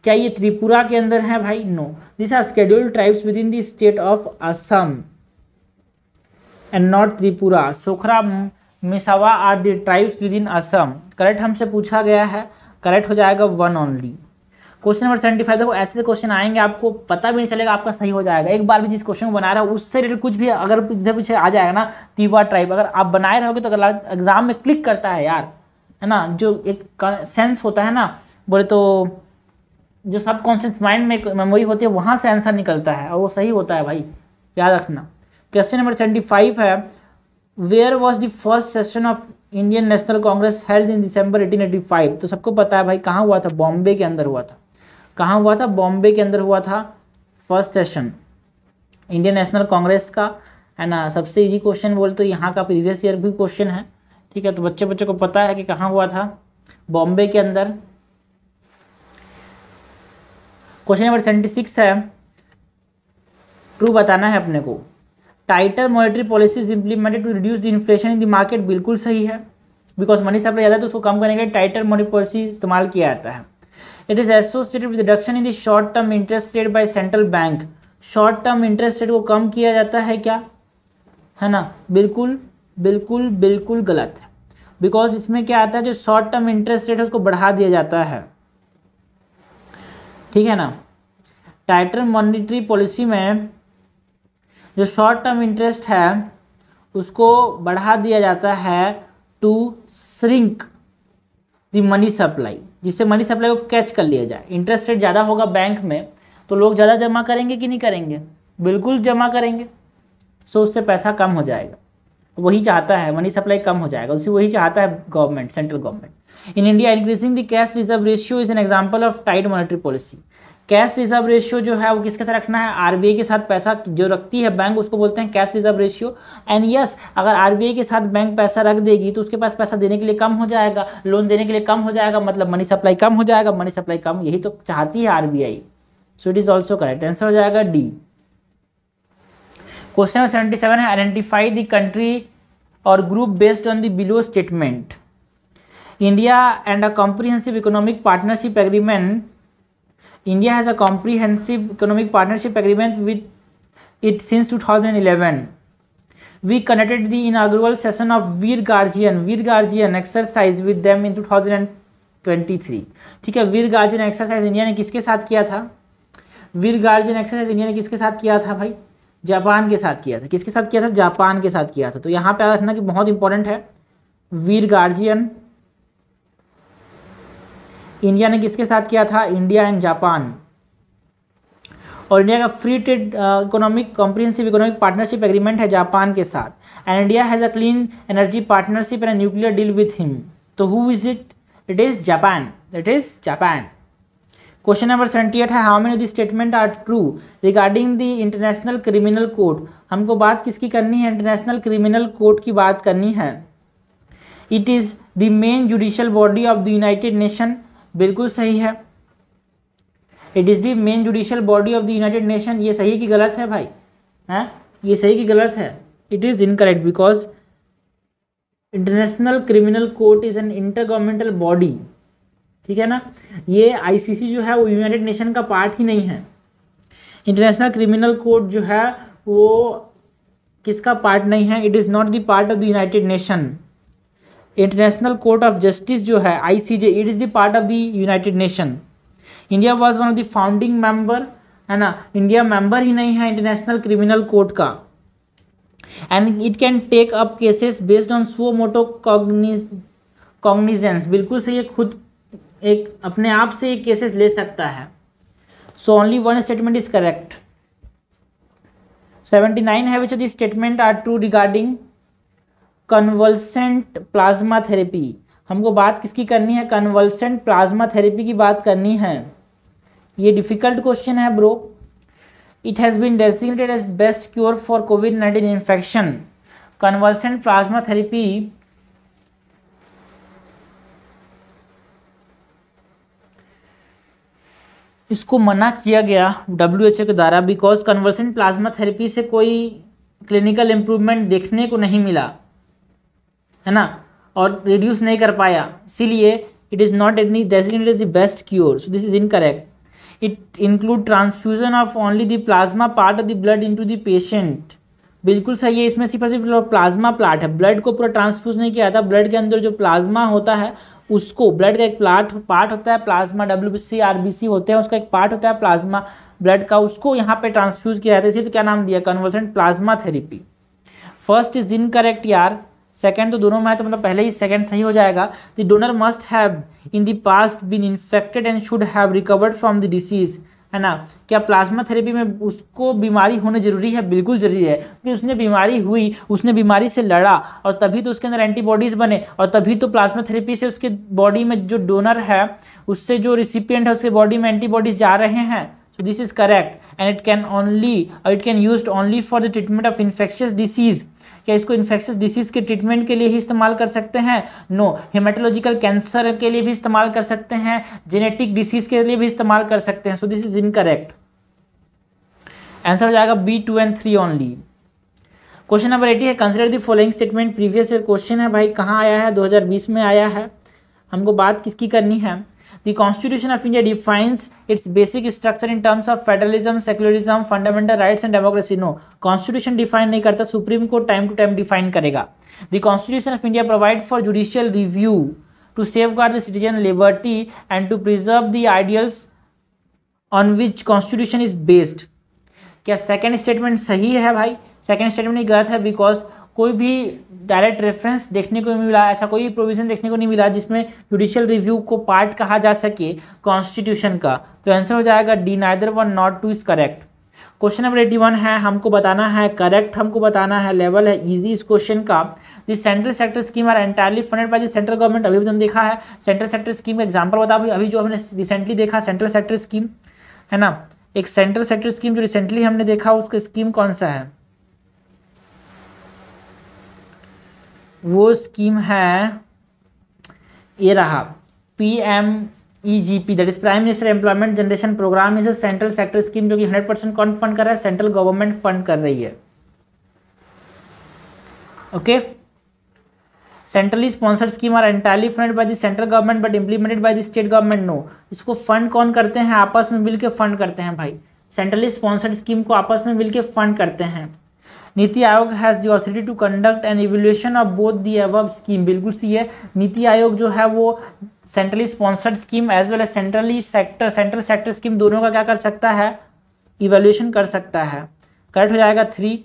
क्या ये त्रिपुरा के अंदर है भाई? No, this are scheduled tribes within the state of Assam and not Tripura. Sogra Misawa are the tribes within Assam. Correct हमसे पूछा गया है, करेक्ट हो जाएगा 1 ओनली। क्वेश्चन नंबर 75, देखो ऐसे क्वेश्चन आएंगे आपको पता भी नहीं चलेगा, आपका सही हो जाएगा। एक बार भी जिस क्वेश्चन को बना रहा है उससे रिलेटेड कुछ भी अगर इधर पीछे आ जाएगा ना, तिवा ट्राइब अगर आप बनाए रहोगे तो अगर एग्जाम में क्लिक करता है यार, है ना, जो एक सेंस होता है ना, बोले तो जो सबकॉन्शियस माइंड में मेमोरी होती है वहाँ से आंसर निकलता है और वो सही होता है भाई, याद रखना। क्वेश्चन नंबर 75 है, where was the first session of Indian National Congress held in December 1885। तो सबको पता है भाई कहाँ हुआ था, बॉम्बे के अंदर हुआ था। कहाँ हुआ था? बॉम्बे के अंदर हुआ था first session Indian National Congress का, है ना। सबसे इजी क्वेश्चन बोले तो यहाँ का प्रीवियस ईयर भी क्वेश्चन है, ठीक है। तो बच्चे को पता है कि कहाँ हुआ था, बॉम्बे के अंदर। क्वेश्चन नंबर 76 है, ट्रू बताना है अपने को। Tighter monetary policies implemented to reduce the inflation in the market, बिल्कुल सही है, बिकॉज मनी सप्लाई ज़्यादा है तो उसको कम करने के लिए टाइटर मॉनेटरी पॉलिसी इस्तेमाल किया जाता है। It is associated with reduction in the short term interest rate by central bank. Short term interest rate को कम किया जाता है क्या, है ना? बिल्कुल बिल्कुल बिल्कुल गलत है, बिकॉज इसमें क्या आता है, जो शॉर्ट टर्म इंटरेस्ट रेट है उसको बढ़ा दिया जाता है, ठीक है ना। टाइटर मॉनेटरी पॉलिसी में जो शॉर्ट टर्म इंटरेस्ट है उसको बढ़ा दिया जाता है to shrink the money supply, जिससे मनी सप्लाई को कैच कर लिया जाए। इंटरेस्ट रेट ज़्यादा होगा बैंक में तो लोग ज़्यादा जमा करेंगे कि नहीं करेंगे? बिल्कुल जमा करेंगे, सो उससे पैसा कम हो जाएगा। वही चाहता है, मनी सप्लाई कम हो जाएगा, उसी वही चाहता है government, central government. In India increasing the cash reserve ratio is an example of tight monetary policy. Cash reserve ratio जो है वो किसके साथ रखना है? आरबीआई के साथ पैसा जो रखती है बैंक उसको बोलते हैं cash reserve ratio. And yes, अगर आरबीआई के साथ बैंक पैसा रख देगी तो उसके पास पैसा देने के लिए कम हो जाएगा, लोन देने के लिए कम हो जाएगा, मतलब मनी सप्लाई कम हो जाएगा। मनी सप्लाई कम, यही तो चाहती है RBI. So it is also correct, answer हो जाएगा डी। क्वेश्चन नंबर 77 है, आइडेंटिफाई द कंट्री और group based on the below statement. India and a comprehensive economic partnership agreement. India has a comprehensive economic partnership agreement with it since 2011. We conducted the inaugural session of Veer Guardian exercise with them in 2023. ठीक है, वीर guardian exercise India ने किसके साथ किया था? वीर guardian exercise India ने किसके साथ किया था भाई? जापान के साथ किया था। किसके साथ किया था? जापान के साथ किया था। तो यहाँ पे याद रखना कि बहुत इंपॉर्टेंट है, वीर गार्जियन इंडिया ने किसके साथ किया था? India and Japan. और इंडिया का free trade economic comprehensive economic partnership agreement है जापान के साथ। And India has a clean energy partnership and nuclear deal with him. तो who is it? It is Japan, it is Japan. Question number 78 है, how many of the statement are true regarding the international criminal code. हमको बात किसकी करनी है? International criminal code की बात करनी है। It is the main judicial body of the United nation, बिल्कुल सही है। It is the main judicial body of the United nation, ये सही कि गलत है भाई? हैं, ये सही कि गलत है? It is incorrect, because international Criminal court is an inter governmental body, ठीक है ना। ये आईसीसी जो है वो यूनाइटेड नेशन का पार्ट ही नहीं है। इंटरनेशनल क्रिमिनल कोर्ट जो है वो किसका पार्ट नहीं है? It is not the part of the United Nation. International Court of Justice जो है ICJ, it is the part of the United Nation. India was one of the founding member, है ना। इंडिया मेंबर ही नहीं है International Criminal Court का। And it can take up cases based on suo moto cognizance, बिल्कुल सही है, खुद एक अपने आप से ये केसेस ले सकता है। So only one statement is correct. 79 है, which of the statement are true regarding convalescent plasma therapy. हमको बात किसकी करनी है? कन्वल्सेंट प्लाज्मा थेरेपी की बात करनी है। ये डिफिकल्ट क्वेश्चन है bro. It has been designated as best cure for कोविड-19 इन्फेक्शन। कन्वल्सेंट प्लाज्मा थेरेपी इसको मना किया गया WHO के द्वारा, बिकॉज कन्वल्सेंट प्लाज्मा थेरेपी से कोई क्लिनिकल इम्प्रूवमेंट देखने को नहीं मिला, है ना। और रिड्यूस नहीं कर पाया, इसीलिए it is not any designated as the best cure, so this is incorrect. It include transfusion of only the plasma part of the blood into the patient, बिल्कुल सही है। इसमें सिर्फ प्लाज्मा पार्ट है, ब्लड को पूरा ट्रांसफ्यूज नहीं किया था। ब्लड के अंदर जो प्लाज्मा होता है उसको, ब्लड का एक पार्ट होता है प्लाज्मा, WBC RBC होते हैं, उसका एक पार्ट होता है प्लाज्मा ब्लड का, उसको यहाँ पे ट्रांसफ्यूज किया जाता है, इसी तो क्या नाम दिया, convulsant plasma therapy. First is incorrect यार, सेकंड तो दोनों में है तो मतलब पहले ही सेकंड सही हो जाएगा। The donor must have in the past been infected and should have recovered from the disease, है ना। क्या प्लाज्मा थेरेपी में उसको बीमारी होना जरूरी है? बिल्कुल जरूरी है, क्योंकि उसने बीमारी हुई, उसने बीमारी से लड़ा और तभी तो उसके अंदर एंटीबॉडीज बने, और तभी तो प्लाज्मा थेरेपी से उसके बॉडी में जो डोनर है उससे जो रिसिपिएंट है उसके बॉडी में एंटीबॉडीज जा रहे हैं। सो this is correct and it can used only for the treatment of infectious disease. क्या इसको इन्फेक्शियस डिसीज के ट्रीटमेंट के लिए ही इस्तेमाल कर सकते हैं? नो। हेमाटोलॉजिकल कैंसर के लिए भी इस्तेमाल कर सकते हैं, जेनेटिक डिसीज के लिए भी इस्तेमाल कर सकते हैं। सो दिस इज इनकरेक्ट। आंसर हो जाएगा B 2 and 3 only. Question number 80 है, consider the following statement. Previous year question है भाई, कहाँ आया है? 2020 में आया है। हमको बात किसकी करनी है? The Constitution of India defines its basic structure in terms of federalism, secularism, fundamental rights and democracy. No, Constitution define नहीं करता, Supreme Court time to time define करेगा। The Constitution of India provide for judicial review to safeguard the citizen liberty and to preserve the ideals on which Constitution is based. क्या second statement सही है भाई? Second statement नहीं गलत है, because कोई भी डायरेक्ट रेफरेंस देखने को नहीं मिला, ऐसा कोई प्रोविजन देखने को नहीं मिला जिसमें जुडिशियल रिव्यू को पार्ट कहा जा सके कॉन्स्टिट्यूशन का। तो आंसर हो जाएगा D, neither one not two is correct. Question number 81 है, हमको बताना है करेक्ट, हमको बताना है, लेवल है इजी इस क्वेश्चन का। The central sector scheme are entirely funded by the central government. अभी भी हमने देखा है सेंट्रल सेक्टर स्कीम का एग्जाम्पल बता, अभी जो हमने रिसेंटली देखा सेंट्रल सेक्टर स्कीम, है ना, एक सेंट्रल सेक्टर स्कीम जो रिसेंटली हमने देखा उसका स्कीम कौन सा है? वो स्कीम है, ये रहा, PMEGP, that is Prime Minister Employment Generation Programme is a central sector scheme, जो कि 100% कौन फंड कर रहा है? सेंट्रल गवर्नमेंट फंड कर रही है। Okay, centrally sponsored scheme are entirely funded by the central government but implemented by the state government. No, इसको फंड कौन करते हैं? आपस में मिलकर फंड करते हैं भाई। सेंट्रली स्पॉन्सर्ड स्कीम को आपस में मिलकर फंड करते हैं। NITI Aayog has the authority to conduct an evaluation of both the above scheme, बिल्कुल सी है। नीति आयोग जो है वो centrally sponsored scheme as well as central sector scheme दोनों का क्या कर सकता है? इवैल्यूएशन कर सकता है। करेक्ट हो जाएगा 3,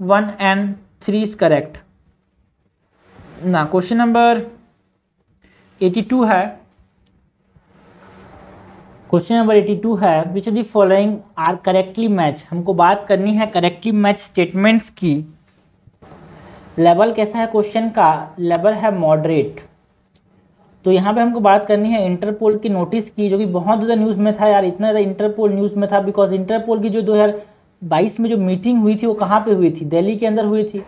1 and 3 इज करेक्ट ना। क्वेश्चन नंबर 82 है, क्वेश्चन नंबर 82 है, which of the following are correctly match. हमको बात करनी है करेक्टली मैच स्टेटमेंट्स की। लेवल कैसा है क्वेश्चन का? लेवल है मॉडरेट। तो यहाँ पे हमको बात करनी है इंटरपोल की नोटिस की, जो कि बहुत ज़्यादा न्यूज़ में था यार, इतना ज़्यादा इंटरपोल न्यूज़ में था बिकॉज इंटरपोल की जो 2022 में जो मीटिंग हुई थी वो कहाँ पे हुई थी? दिल्ली के अंदर हुई थी,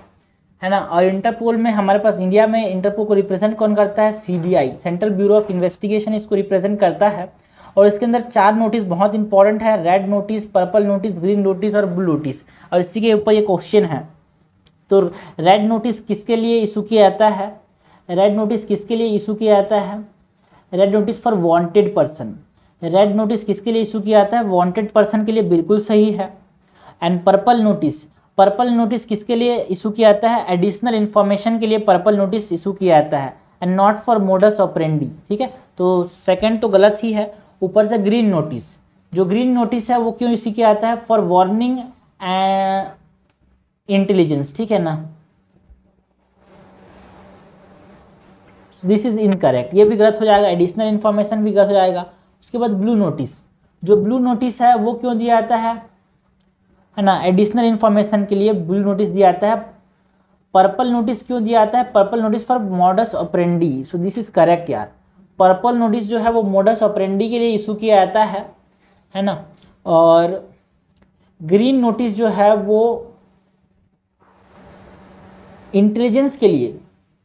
है ना। और इंटरपोल में हमारे पास इंडिया में इंटरपोल को रिप्रेजेंट कौन करता है? CBI, central bureau of investigation, इसको रिप्रेजेंट करता है। और इसके अंदर 4 नोटिस बहुत इंपॉर्टेंट है, red notice, purple notice, green notice और ब्लू नोटिस, और इसी के ऊपर ये क्वेश्चन है। तो रेड नोटिस किसके लिए इशू किया जाता है? रेड नोटिस किसके लिए इशू किया जाता है? Red notice for wanted person. Red notice किसके लिए इशू किया जाता है? वांटेड पर्सन के लिए, बिल्कुल सही है। एंड पर्पल नोटिस किसके लिए इशू किया जाता है? एडिशनल इन्फॉर्मेशन के लिए पर्पल नोटिस इशू किया जाता है, and not for modus operandi. ठीक है, तो सेकंड तो गलत ही है। ऊपर से ग्रीन नोटिस, जो ग्रीन नोटिस है वो क्यों इशू किया जाता है? फॉर वार्निंग इंटेलिजेंस, ठीक है ना। दिस इज इनकरेक्ट, ये भी गलत हो जाएगा, एडिशनल इन्फॉर्मेशन भी गलत हो जाएगा। उसके बाद ब्लू नोटिस, जो ब्लू नोटिस है वो क्यों दिया जाता है ना? एडिशनल इन्फॉर्मेशन के लिए ब्लू नोटिस दिया जाता है। पर्पल नोटिस क्यों दिया जाता है? Purple notice for modus operandi. So this is correct यार, पर्पल नोटिस जो है वो मोडस ऑपरेंडी के लिए इशू किया जाता है ना। और ग्रीन नोटिस जो है वो इंटेलिजेंस के लिए,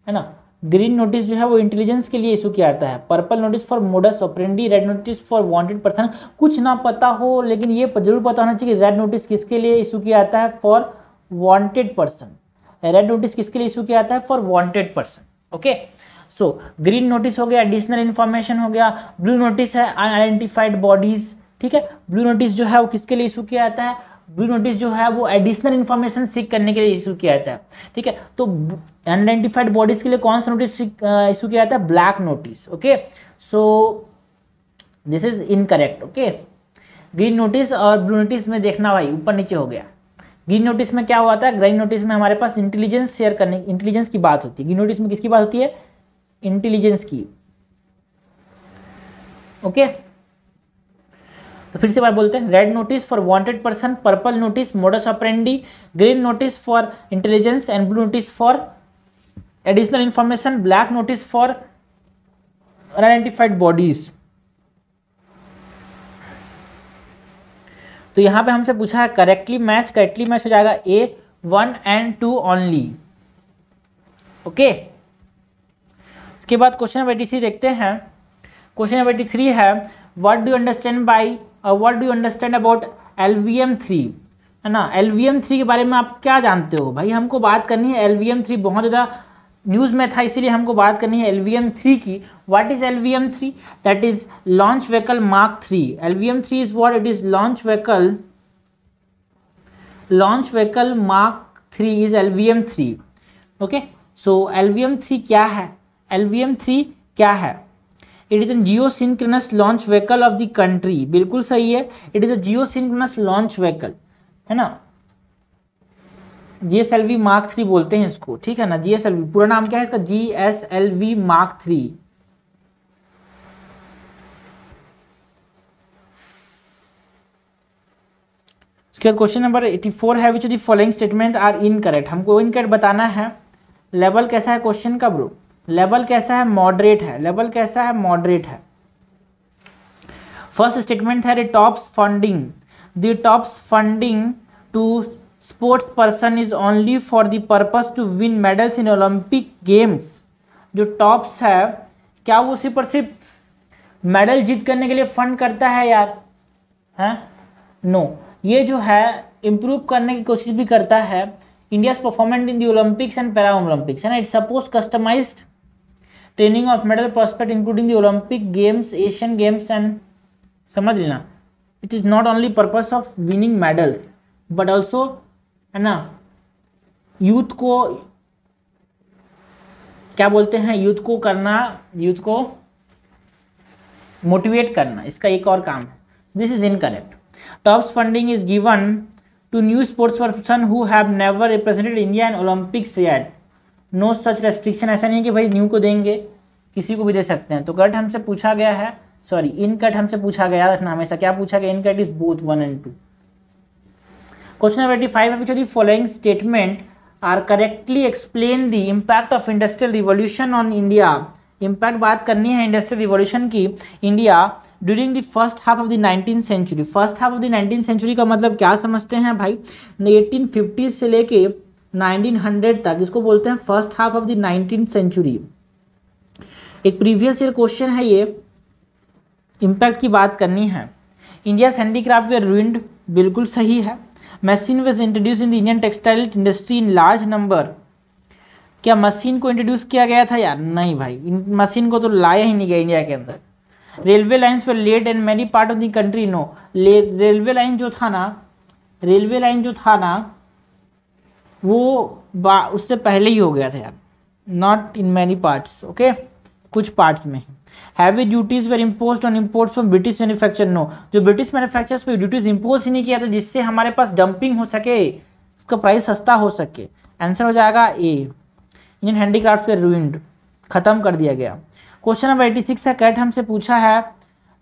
है ना। ग्रीन नोटिस जो है वो इंटेलिजेंस के लिए इशू किया जाता है। Purple notice for modus operandi, red notice for wanted person. कुछ ना पता हो लेकिन ये जरूर पता होना चाहिए कि रेड नोटिस किसके लिए इशू किया जाता है? For wanted person. Red notice किसके लिए इशू किया जाता है? For wanted person. Okay. So green notice हो गया, एडिशनल इन्फॉर्मेशन हो गया। ब्लू नोटिस है अनआइडेंटिफाइड बॉडीज, ठीक है। ब्लू नोटिस जो है वो किसके लिए इशू किया जाता है? ब्लू नोटिस जो है वो एडिशनल इन्फॉर्मेशन सीख करने के लिए इशू किया जाता है, ठीक है। तो अनआइडेंटिफाइड बॉडीज के लिए कौन सा नोटिस इशू किया जाता है? Black notice, okay. So this is incorrect, okay. Green notice और ब्लू नोटिस में देखना भाई ऊपर नीचे हो गया। ग्रीन नोटिस में क्या हुआ था? ग्रीन नोटिस में हमारे पास इंटेलिजेंस शेयर करने, इंटेलिजेंस की बात होती है। ग्रीन नोटिस में किसकी बात होती है? इंटेलिजेंस की, ओके। तो फिर से बात बोलते हैं, red notice for wanted person, purple notice modus operandi, green notice for intelligence and blue notice for additional information, black notice for unidentified bodies. तो यहां पे हमसे पूछा है करेक्टली मैच हो जाएगा ए 1 and 2 ओनली, ओके। इसके बाद क्वेश्चन नंबर 83 देखते हैं। क्वेश्चन नंबर 83 है what do you understand about LVM3, है ना। LVM3 के बारे में आप क्या जानते हो? भाई हमको बात करनी है LVM3, बहुत ज़्यादा न्यूज़ में था इसीलिए हमको बात करनी है LVM3 की। What is LVM3? That is launch vehicle mark 3। LVM3 is what? It is launch vehicle mark 3 is LVM3, okay. So LVM3 क्या है? LVM3 क्या है? It is a geosynchronous launch vehicle of the country, बिल्कुल सही है। It is a geosynchronous launch vehicle, है ना। GSLV mark 3 बोलते हैं इसको, ठीक है ना। GSLV पूरा नाम क्या है इसका? GSLV mark 3। इसके बाद क्वेश्चन नंबर 84 है which of the following statement are incorrect. हमको इनकरेक्ट बताना है। लेवल कैसा है क्वेश्चन का ब्रो? लेवल कैसा है? मॉडरेट है। लेवल कैसा है? मॉडरेट है। फर्स्ट स्टेटमेंट है the TOPS funding to sports person is only for the purpose to win medals in Olympic games. जो टॉप्स है क्या वो सिर्फ और सिर्फ मेडल जीत करने के लिए फंड करता है यार? हैं? नो, ये जो है इम्प्रूव करने की कोशिश भी करता है। India's performance in the Olympics and para Olympics, है ना। It's suppose customised training of medal prospect including the Olympic games, Asian games and, समझ लेना, it is not only purpose of winning medals but also, है ना, youth को क्या बोलते हैं? यूथ को मोटिवेट करना, इसका एक और काम है। This is incorrect. TOPS funding is given to new sports person who have never represented India in Olympics yet. No such restriction, ऐसा नहीं है कि भाई न्यू को देंगे, किसी को भी दे सकते हैं। तो कट हमसे पूछा गया है, सॉरी इनकट हमसे पूछा गया, याद रखना हमेशा क्या पूछा गया? इनकट is both 1 and 2। Question number 85 है which of the following statement are correctly explain the impact of industrial revolution on India. Impact बात करनी है इंडस्ट्रियल रिवॉल्यूशन की India during the first half of the 19th century. First half of the 19th century का मतलब क्या समझते हैं भाई? 1850 से लेके 1900 तक, इसको बोलते हैं first half of the 19th century. एक प्रीवियस ईयर क्वेश्चन है ये, इम्पैक्ट की बात करनी है। इंडिया हैंडीक्राफ्ट वेयर रूइंड, बिल्कुल सही है। Machine was introduce in the Indian textile industry in large number. क्या मशीन को इंट्रोड्यूस किया गया था यार? नहीं भाई, मशीन को तो लाया ही नहीं गया इंडिया के अंदर। Railway lines were laid in many part of the country, no. Railway line जो था ना वो उससे पहले ही हो गया था यार, not in many parts, okay, कुछ पार्ट्स में। Heavy duties were imposed on imports from British manufacture, no. जो ब्रिटिश मैन्युफैक्चरर्स पे ड्यूटीज इम्पोज ही नहीं किया था जिससे हमारे पास डंपिंग हो सके, उसका प्राइस सस्ता हो सके। आंसर हो जाएगा ए, इंडियन हैंडीक्राफ्ट वर रूइंड, खत्म कर दिया गया। क्वेश्चन नंबर 86 है, कैट हमसे पूछा है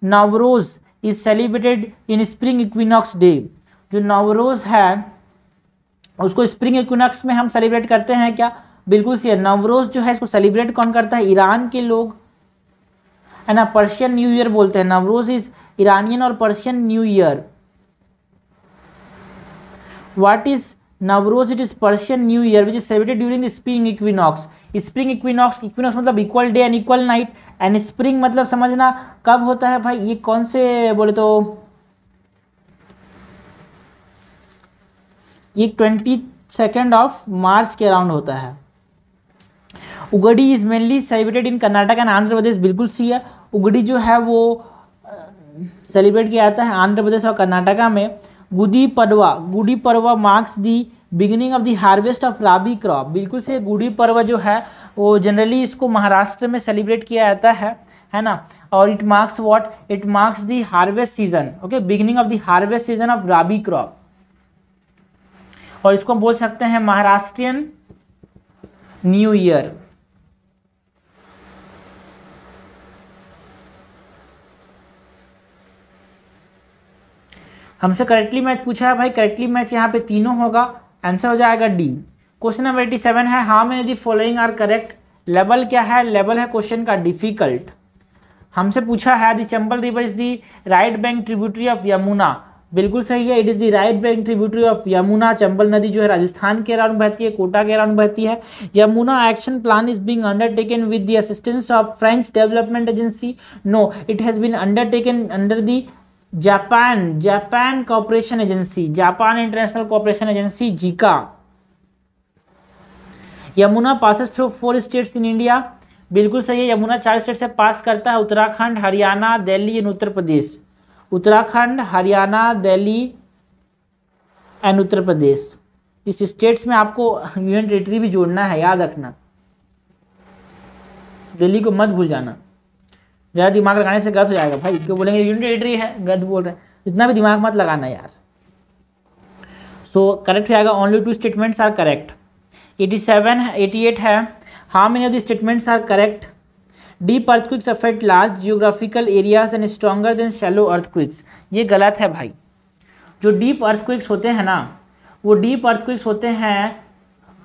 Navroz is celebrated in spring equinox day. जो नवरोज है उसको स्प्रिंग इक्विनॉक्स में हम सेलिब्रेट करते हैं क्या? बिल्कुल सही है। नवरोज जो है इसको सेलिब्रेट कौन करता है? ईरान के लोग, है ना। पर्शियन न्यू ईयर बोलते हैं। नवरोज इज ईरानियन और Persian new year. What is Navroz? It is Persian new year which is celebrated during the spring equinox. Spring equinox, equinox मतलब equal day and equal night, and spring मतलब समझना कब होता है भाई? ये कौन से बोले तो ये 22 ऑफ मार्च के अराउंड होता है। Ugadi is mainly celebrated in Karnataka and Andhra Pradesh, बिल्कुल सही है। उगड़ी जो है वो सेलिब्रेट किया जाता है आंध्र प्रदेश और कर्नाटका में। Gudi Padwa marks the beginning of the harvest of rabi crop, बिल्कुल से गुड़ी पड़वा जो है वो जनरली इसको महाराष्ट्र में सेलिब्रेट किया जाता है ना। और it marks what, it marks the harvest season, okay, beginning of the harvest season of rabi crop. और इसको हम बोल सकते हैं महाराष्ट्रियन न्यू ईयर। हमसे करेक्टली मैच पूछा है भाई, करेक्टली मैच यहाँ पे तीनों होगा, आंसर हो जाएगा डी। क्वेश्चन नंबर 87 है, how many the following are correct. Level क्या है, लेवल है क्वेश्चन का डिफिकल्ट। हमसे पूछा है the Chambal river is the right bank tributary of Yamuna, बिल्कुल सही है, it is the right bank tributary of Yamuna. Chambal नदी जो है राजस्थान के अराउंड बहती है, कोटा के अराउंड बहती है। Yamuna action plan is being undertaken with the assistance of French Development Agency, no it has been undertaken under the Japan Corporation Agency, Japan International Corporation Agency, JICA. Yamuna passes through 4 states in India, बिल्कुल सही है, Yamuna 4 state से पास करता है, Uttarakhand, Haryana, Delhi and Uttar Pradesh. Uttarakhand, Haryana, Delhi and Uttar Pradesh, इस states में आपको यूनियन टेरिटरी भी जोड़ना है, याद रखना, दिल्ली को मत भूल जाना। ज़्यादा दिमाग लगाने से गलत हो जाएगा भाई, क्यों बोलेंगे यूनियन टेरिटरी है, गलत बोल रहे हैं, इतना भी दिमाग मत लगाना यार। सो करेक्ट हो जाएगा, ओनली 2 स्टेटमेंट्स आर करेक्ट। 88 है, how many of the statements are correct. Deep earthquakes affect large geographical areas and stronger than shallow earthquakes, ये गलत है भाई। जो डीप अर्थक्विक्स होते हैं ना, वो डीप अर्थक्विक्स होते हैं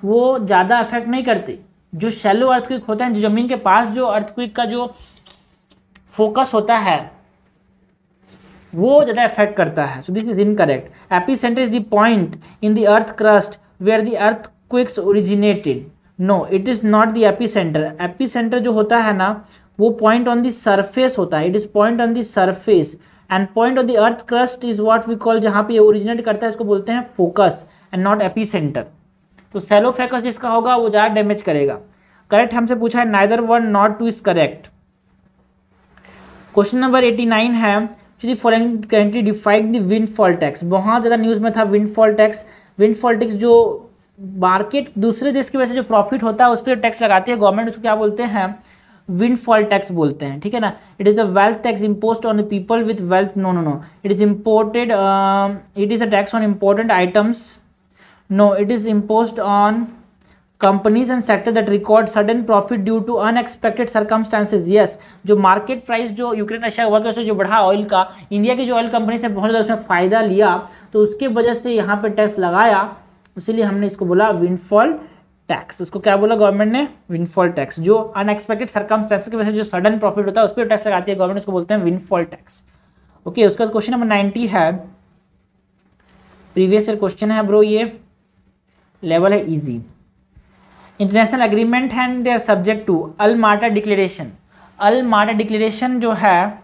वो ज़्यादा अफेक्ट नहीं करते। जो शैलो अर्थक्विक होते हैं, जो ज़मीन के पास जो अर्थक्विक का जो फोकस होता है वो ज़्यादा इफेक्ट करता है। So this is incorrect. Epicentre is the point in the earth crust where the earthquakes originated, no it is not the epicentre. Epicentre जो होता है ना वो पॉइंट ऑन द सरफेस होता है, it is point on the surface and point of the earth crust is what we call, जहाँ पे originate करता है इसको बोलते हैं फोकस एंड नॉट एपीसेंटर। तो सैलो फोकस जिसका होगा वो ज़्यादा डैमेज करेगा। करेक्ट हमसे पूछा है neither 1 not 2 is correct. Question number 89 है, actually foreign country डिफाइड the windfall tax, बहुत ज़्यादा न्यूज़ में था विंडफॉल टैक्स। विंडफॉल टैक्स जो मार्केट दूसरे देश की वजह से जो प्रॉफिट होता है उस पर टैक्स लगाती है गवर्नमेंट, उसको क्या बोलते हैं, विंडफॉल टैक्स बोलते हैं, ठीक है ना। It is a wealth tax imposed on the people with wealth, no it is imported, it is a tax on important items, no it is imposed on companies and sector that record sudden profit due to unexpected circumstances, yes. जो market price जो Ukraine Russia हुआ से जो बढ़ा oil का, India की जो oil company से बहुत ज़्यादा उसमें फ़ायदा लिया तो उसके वजह से यहाँ पे टैक्स लगाया, इसीलिए हमने इसको बोला विंडफॉल टैक्स। उसको क्या बोला गवर्नमेंट ने, विंडफॉल टैक्स। जो अनएक्सपेक्टेड सर्कमस्टांसेस की वजह से जो सडन प्रॉफिट होता है उस पर टैक्स लगाती है गवर्नमेंट, उसको बोलते हैं विंडफॉल टैक्स। ओके, उसका क्वेश्चन नंबर 90 है, प्रीवियस ईयर क्वेश्चन है ब्रो, ये लेवल है easy. International agreement and they are subject to Alma Ata declaration. Alma Ata declaration जो है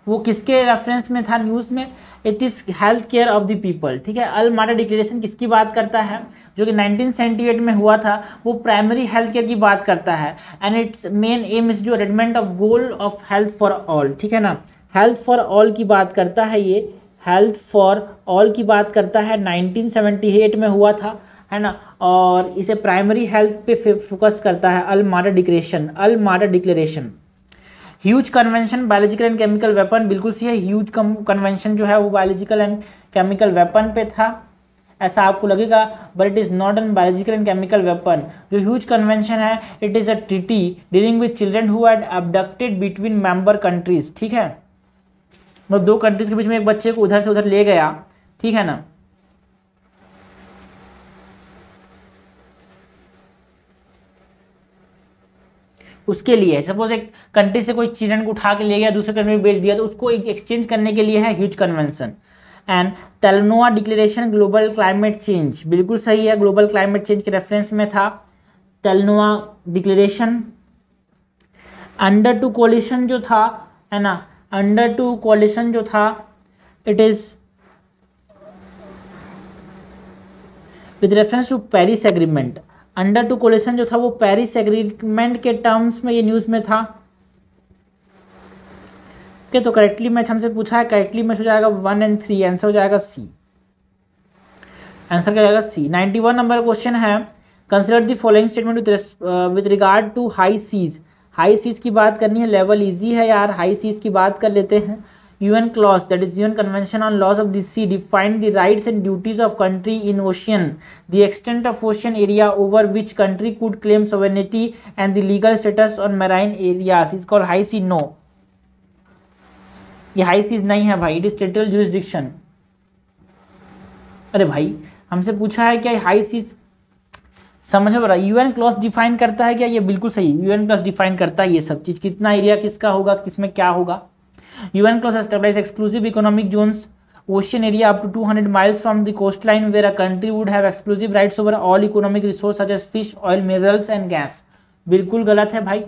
वो किसके रेफरेंस में था न्यूज़ में, it is health care of the people, ठीक है। अल-मार्टा डिक्लेरेशन किसकी बात करता है, जो कि 1978 में हुआ था, वो प्राइमरी हेल्थ केयर की बात करता है and its main aim is जो attainment of goal of health for all, ठीक है ना। हेल्थ फॉर ऑल की बात करता है ये, हेल्थ फॉर ऑल की बात करता है, 1978 में हुआ था, है ना। और इसे प्राइमरी हेल्थ पे फोकस करता है Alma Ata declaration, Alma Ata declaration. Hague convention biological and chemical weapon, बिल्कुल सही है, ह्यूज कन्वेंशन जो है वो बायोलॉजिकल एंड केमिकल वेपन पे था, ऐसा आपको लगेगा, but it is not an biological and chemical weapon. जो ह्यूज कन्वेंशन है it is a treaty dealing with children who had abducted between member countries, ठीक है। मतलब 2 कंट्रीज के बीच में एक बच्चे को उधर से उधर ले गया, ठीक है ना। उसके लिए सपोज एक कंट्री से कोई चिल्ड्रन को उठा के ले गया दूसरे कंट्री में बेच दिया, तो उसको एक एक्सचेंज करने के लिए है Hague convention. And Talanoa declaration global climate change, बिल्कुल सही है, ग्लोबल क्लाइमेट चेंज के रेफरेंस में था तेलनोआ डिक्लेरेशन। अंडर 2 कोलिशन जो था, है ना, अंडर 2 कोलिशन जो था it is with reference to Paris agreement. Under two coalition जो था वो पेरिस एग्रीमेंट के टर्म्स में ये न्यूज़ में था। ओके, तो करेक्टली मैच हमसे पूछा है, करेक्टली मैच हो जाएगा 1 और 3, आंसर हो जाएगा सी। आंसर क्या जाएगा सी। 91 नंबर क्वेश्चन है, consider the following statement with regard to high seas. High seas की बात करनी है, लेवल इजी है यार, हाई सीज की बात कर लेते हैं। UN clause, that is UN convention on laws of the sea, define the rights and duties of country in ocean, the extent of ocean area over which country could claim sovereignty and the legal status on marine areas is called high sea. No, ये high seas नहीं है भाई, it is territorial jurisdiction. अरे भाई हमसे पूछा है क्या हाई सीज, समझ में आ रहा है। यूएन क्लॉज डिफाइन करता है क्या, ये बिल्कुल सही, यूएन क्लॉज डिफाइन करता है ये सब चीज, कितना एरिया किसका होगा, किसमें क्या होगा। UN clause establish exclusive economic zones ocean area up to 200 miles from the coast line where a country would have exclusive rights over all economic resource such as fish, oil, minerals and gas. बिल्कुल गलत है भाई,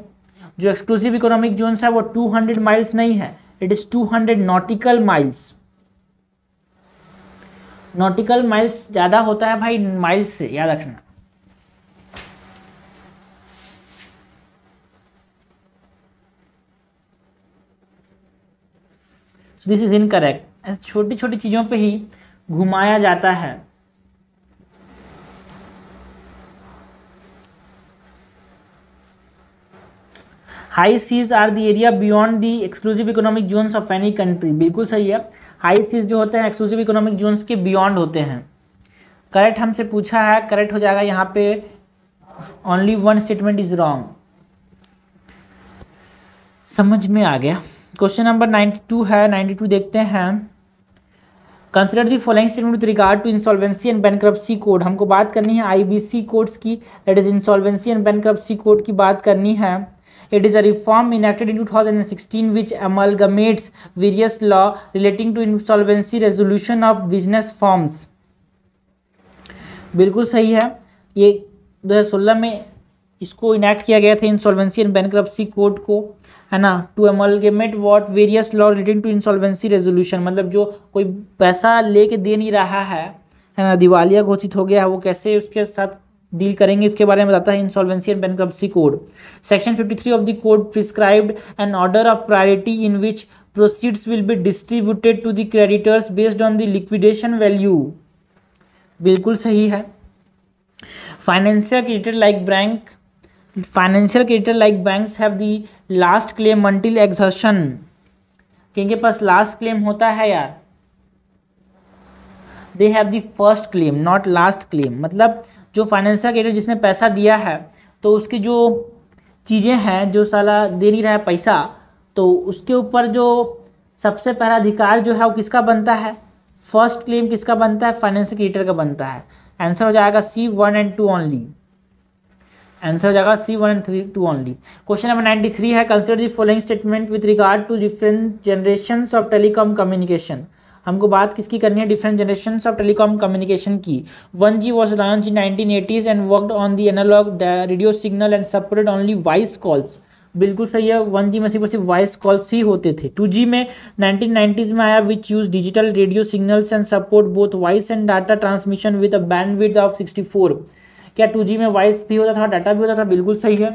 जो exclusive economic Jones है वो 200 miles नहीं है, it is 200 nautical miles. Nautical miles ज्यादा होता है भाई माइल्स से, याद रखना। This is incorrect. ऐसे छोटी छोटी चीजों पे ही घुमाया जाता है। High seas are the area beyond the exclusive economic zones of any country, बिल्कुल सही है। हाई सीज जो होते हैं एक्सक्लूसिव इकोनॉमिक जोन्स के बियॉन्ड होते हैं। करेक्ट हमसे पूछा है, करेक्ट हो जाएगा यहाँ पे, only one statement is wrong. समझ में आ गया। क्वेश्चन नंबर 92 है, 92 देखते हैं। Consider the following statement with regard to insolvency and bankruptcy code. हमको बात करनी है आईबीसी कोड्स की, that is insolvency and bankruptcy code की बात करनी है। It is a reform enacted in 2016 which amalgamates various law relating to insolvency resolution of business firms. बिल्कुल सही है, ये 2016 में इसको इनैक्ट किया गया था, इंसॉल्वेंसी एंड बैंक्रप्सी कोड को, है ना, to amalgamate what various law relating to insolvency resolution. मतलब जो कोई पैसा लेके दे नहीं रहा है ना, दिवालिया घोषित हो गया है, वो कैसे उसके साथ डील करेंगे, इसके बारे में बताता है insolvency and bankruptcy code. Section 53 of the code prescribed an order of priority in which proceeds will be distributed to the creditors based on the liquidation value. बिल्कुल सही है। Financial creditor like banks have the last claim until exhaustion. किनके पास last claim होता है यार, they have the first claim not last claim. मतलब जो फाइनेंशियल क्रेडिटर जिसने पैसा दिया है, तो उसकी जो चीज़ें हैं, जो साला दे नहीं रहा है पैसा, तो उसके ऊपर जो सबसे पहला अधिकार जो है वो किसका बनता है, फर्स्ट क्लेम किसका बनता है, फाइनेंशियल क्रेडिटर का बनता है। आंसर हो जाएगा सी 1 और 2 ओनली। आंसर हो जाएगा सी 1 और 2 ओनली। क्वेश्चन नंबर 93 है, consider the following statement with regard to different generations of telecom communication. हमको बात किसकी करनी है, different generations of telecom communication की। 1G was launched in 1980s and worked on the analog radio signal and supported only voice calls। बिल्कुल सही है, 1G में सिर्फ वॉइस कॉल्स ही होते थे। 2G में 1990s में आया, विच use digital radio signals and support both voice and data transmission with a bandwidth of 64। क्या 2G में वॉइस भी होता था, डाटा भी होता था, बिल्कुल सही है।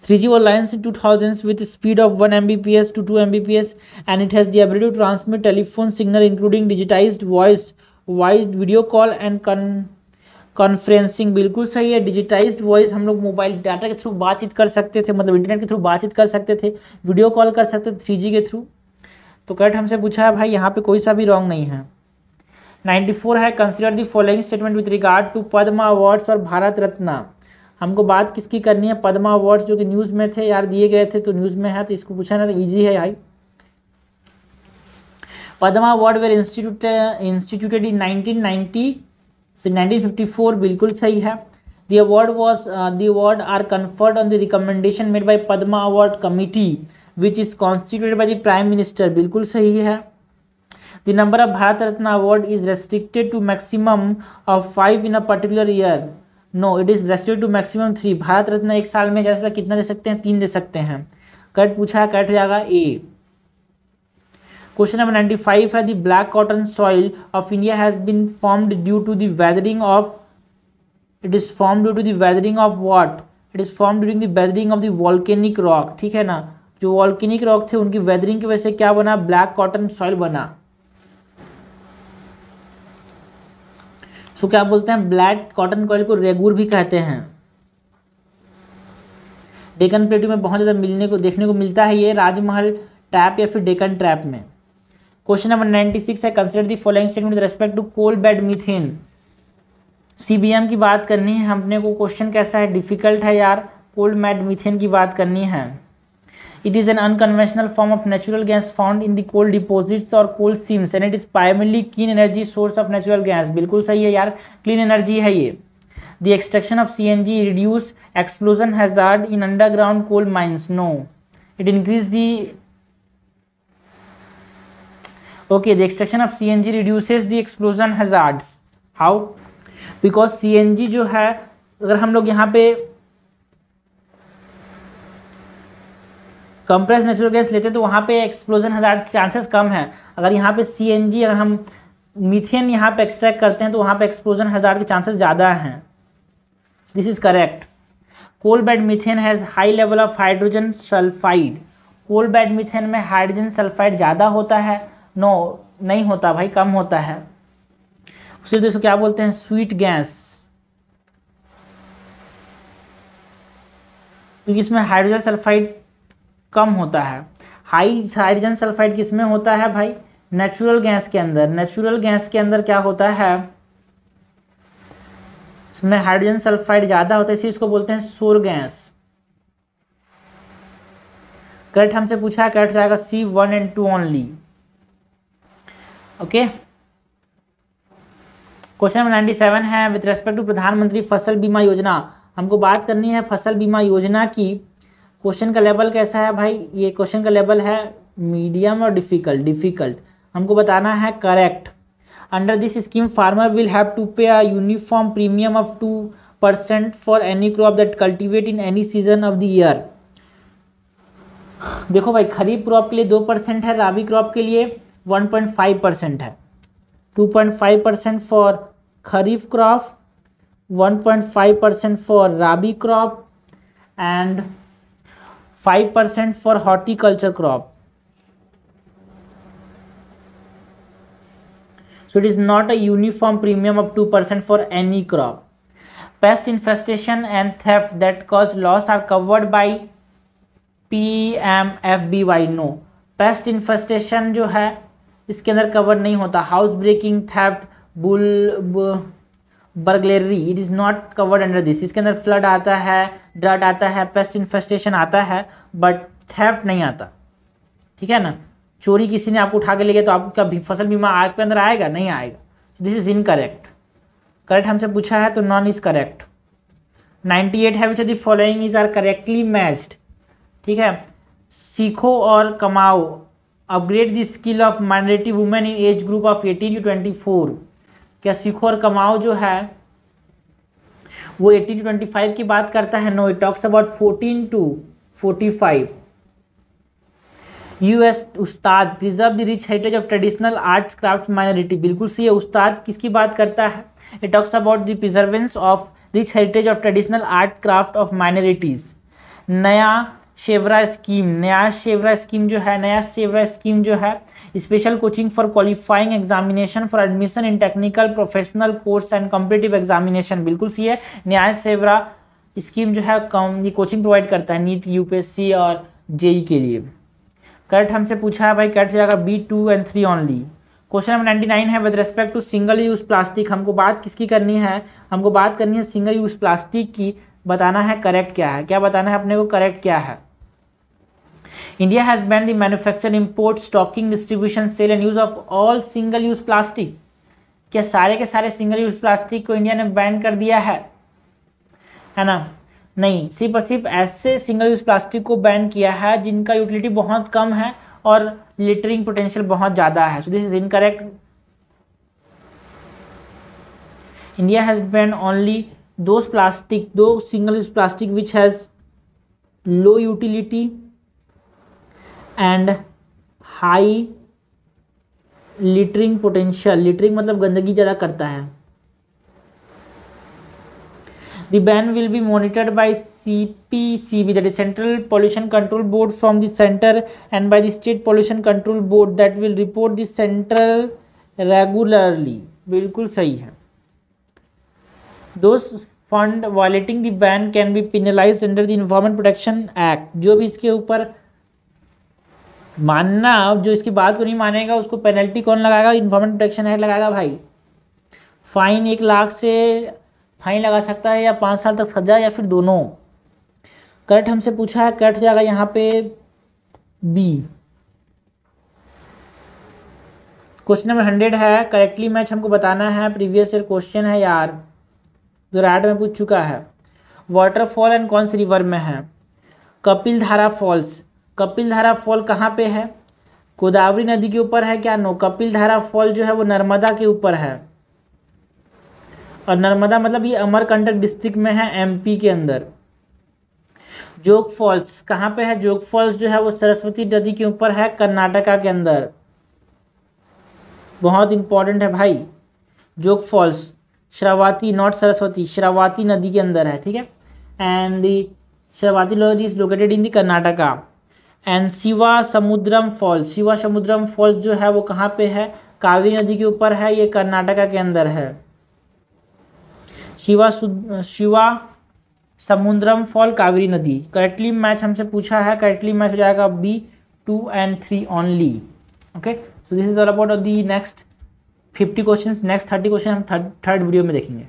3G was launched in 2000s with speed of 1 Mbps to 2 Mbps and it has the ability to transmit telephone signal including digitized voice, video call and conferencing. बिल्कुल सही है, डिजिटाइज्ड वॉइस हम लोग मोबाइल डाटा के through बातचीत कर सकते थे, मतलब इंटरनेट के थ्रू बातचीत कर सकते थे, वीडियो कॉल कर सकते थे 3G के थ्रू। तो करेक्ट हमसे पूछा है भाई, यहाँ पे कोई सा भी रॉन्ग नहीं है। 94 है, consider the following statement with regard to Padma awards और भारत रत्न। हमको बात किसकी करनी है, पद्मा अवार्ड्स जो कि न्यूज़ में थे यार, दिए गए थे, तो न्यूज़ में है, तो इसको पूछा ना, तो ईजी है भाई। Padma award were instituted in 1990 से 1954, बिल्कुल सही है। The award are conferred on the recommendation made by Padma award committee which is constituted by the prime minister, बिल्कुल सही है। The number of Bharat Ratna award is restricted to maximum of 5 in a particular year. No, it is restricted to maximum 3। Bharat Ratna एक साल में जैसा कितना दे सकते हैं, 3 दे सकते हैं। करेक्ट पूछा है, करेक्ट हो जाएगा ए। क्वेश्चन नंबर 95 है, the black cotton soil of India has been formed due to the weathering of it is form due to the weathering of what, it is form during the weathering of the volcanic rock, ठीक है ना। जो volcanic rock थे उनकी weathering की वजह से क्या बना, ब्लैक कॉटन सॉइल बना। सो क्या बोलते हैं, ब्लैक कॉटन सॉइल को रेगूर भी कहते हैं। डेक्कन प्लेटू में बहुत ज़्यादा मिलने को देखने को मिलता है ये, राजमहल टैप या फिर डेक्कन ट्रैप में। क्वेश्चन नंबर 96 है, consider the following statement with respect to coal bed methane. CBM की बात करनी है हमने को, क्वेश्चन कैसा है, डिफिकल्ट है यार, कोल्ड बेड मीथेन की बात करनी है। It is an unconventional form of natural gas found in the coal deposits और coal seams and it is primarily clean energy source of natural gas. बिल्कुल सही है यार, क्लीन एनर्जी है ये। The extraction of CNG reduce explosion hazard in underground coal mines, no. It increase the okay, the extraction of CNG reduces the explosion hazards. How? Because CNG जो है, अगर हम लोग यहाँ पे कंप्रेस नेचुरल गैस लेते हैं तो वहाँ पे एक्सप्लोजन हज़ार्ड चांसेस कम है। अगर यहाँ पे CNG, अगर हम मीथेन यहाँ पे एक्सट्रैक्ट करते हैं तो वहाँ पे एक्सप्लोजन हज़ार्ड के चांसेस ज़्यादा हैं। This is correct. Coal bed methane has high level of hydrogen sulphide. Coal bed methane में हाइड्रोजन सल्फाइड ज़्यादा होता है, नो नहीं होता भाई, कम होता है। उसी वजह से क्या बोलते हैं, स्वीट गैस, क्योंकि इसमें हाइड्रोजन सल्फाइड कम होता है। हाई हाइड्रोजन सल्फाइड किसमें होता है भाई, नेचुरल गैस के अंदर। नेचुरल गैस के अंदर क्या होता है, इसमें हाइड्रोजन सल्फाइड ज़्यादा होता है, इसी इसको बोलते हैं सोर गैस। करेक्ट हमसे पूछा है, करेक्ट जाएगा C1 and 2 only. Okay, question number 97 है, विद रेस्पेक्ट टू प्रधानमंत्री फसल बीमा योजना। हमको बात करनी है फसल बीमा योजना की। क्वेश्चन का लेवल कैसा है भाई, ये क्वेश्चन का लेवल है मीडियम और डिफिकल्ट। डिफिकल्ट हमको बताना है correct. Under this scheme farmer will have to pay a uniform premium of 2% for any crop that cultivate in any season of the year. देखो भाई, खरीफ क्रॉप के लिए 2% है, राबी क्रॉप के लिए 1.5% है। 2.5% for kharif crop, 1.5% for rabi crop and 5% for horticulture crop. So it is not a uniform premium of 2% for any crop. Pest infestation and theft that cause loss are covered by PMFBY. No, pest infestation जो है इसके अंदर cover नहीं होता। House breaking, theft, burglary, it is not covered under this. इसके अंदर flood आता है, ड्रट आता है, पेस्ट इन्फेस्टेशन आता है, बट थेफ्ट नहीं आता, ठीक है ना। चोरी किसी ने आपको उठा के ले गया तो आपका फसल बीमा आपके अंदर आएगा, नहीं आएगा। This is incorrect. करेक्ट हमसे पूछा है तो नॉन इज करेक्ट। 98 है, which of the following is are correctly matched, ठीक है। सीखो और कमाओ, upgrade the skill of minority women in age group of 18 to 24। क्या सीखो और कमाओ जो है वो 18 to 25 की बात करता है? No, it talks about 14 to 45। US Ustad, preserve the rich heritage of traditional arts craft minority. बिल्कुल सही है। उस्ताद किसकी बात करता है? It talks about the preservance of rich heritage of traditional art craft of minorities. Naya Savera scheme, Naya Savera scheme जो है special coaching for qualifying examination for admission in technical professional course and competitive examination. बिल्कुल सही है। न्याय शेवरा स्कीम जो है ये coaching provide करता है नीट, यूपीएससी और जेई के लिए। करेक्ट हमसे पूछा है भाई, करेक्ट हो जाएगा B2 and 3 only. Question number 99 है, with respect to single use plastic. हमको बात किसकी करनी है? हमको बात करनी है सिंगल यूज प्लास्टिक की। बताना है करेक्ट क्या है। क्या बताना है अपने को? करेक्ट क्या है? India has ban the manufacture, import, stocking, distribution, sale and use of all single use plastic. क्या सारे के सारे सिंगल यूज प्लास्टिक को इंडिया ने बैन कर दिया है ना? नहीं, सिर्फ और सिर्फ ऐसे सिंगल यूज प्लास्टिक को बैन किया है जिनका यूटिलिटी बहुत कम है और लिटरिंग पोटेंशियल बहुत ज़्यादा है। So this is incorrect. India has ban only दो single use plastic which has low utility and high littering potential. Littering मतलब गंदगी ज़्यादा करता है। The ban will be monitored by CPCB, that is Central Pollution Control Board from the center, and by the State Pollution Control Board that will report the central regularly. बिल्कुल सही है. Those fund violating the ban can be penalized under the Environment Protection Act. जो भी इसके ऊपर मानना, जो इसकी बात को नहीं मानेगा उसको पेनल्टी कौन लगाएगा? इन्वायरमेंट प्रोटेक्शन एक्ट लगाएगा भाई. फाइन 1 लाख से फाइन लगा सकता है, या 5 साल तक सजा, या फिर दोनों. करेक्ट हमसे पूछा है, करेक्ट हो जाएगा यहाँ पे बी. क्वेश्चन नंबर 100 है, करेक्टली मैच हमको बताना है. प्रीवियस ईयर क्वेश्चन है यार, जो रैट में पूछ चुका है. वाटरफॉल एंड कौन सी रिवर में है? कपिल धारा फॉल्स. कपिल धारा फॉल कहाँ पे है? गोदावरी नदी के ऊपर है क्या? नो, कपिल धारा फॉल जो है वो नर्मदा के ऊपर है. और नर्मदा मतलब ये अमरकंटक डिस्ट्रिक्ट में है, एमपी के अंदर. जोग फॉल्स कहाँ पे है? जोग फॉल्स जो है वो सरस्वती नदी के ऊपर है, कर्नाटका के अंदर. बहुत इंपॉर्टेंट है भाई. जोग फॉल्स श्रावती, नॉट सरस्वती, श्रावती नदी के अंदर है, ठीक है. एंड दी श्रावती नदी is located in the Karnataka. And Shiva Samudram falls, Shiva Samudram falls जो है वो कहाँ पे है? कावेरी नदी के ऊपर है, ये कर्नाटका के अंदर है. शिवा समुद्रम फॉल, कावेरी नदी. करेक्टली मैच हमसे पूछा है, करेक्टली मैच हो जाएगा B 2 and 3 only. Okay, so this is all about the next 50 question. Next 30 question हम थर्ड वीडियो में देखेंगे.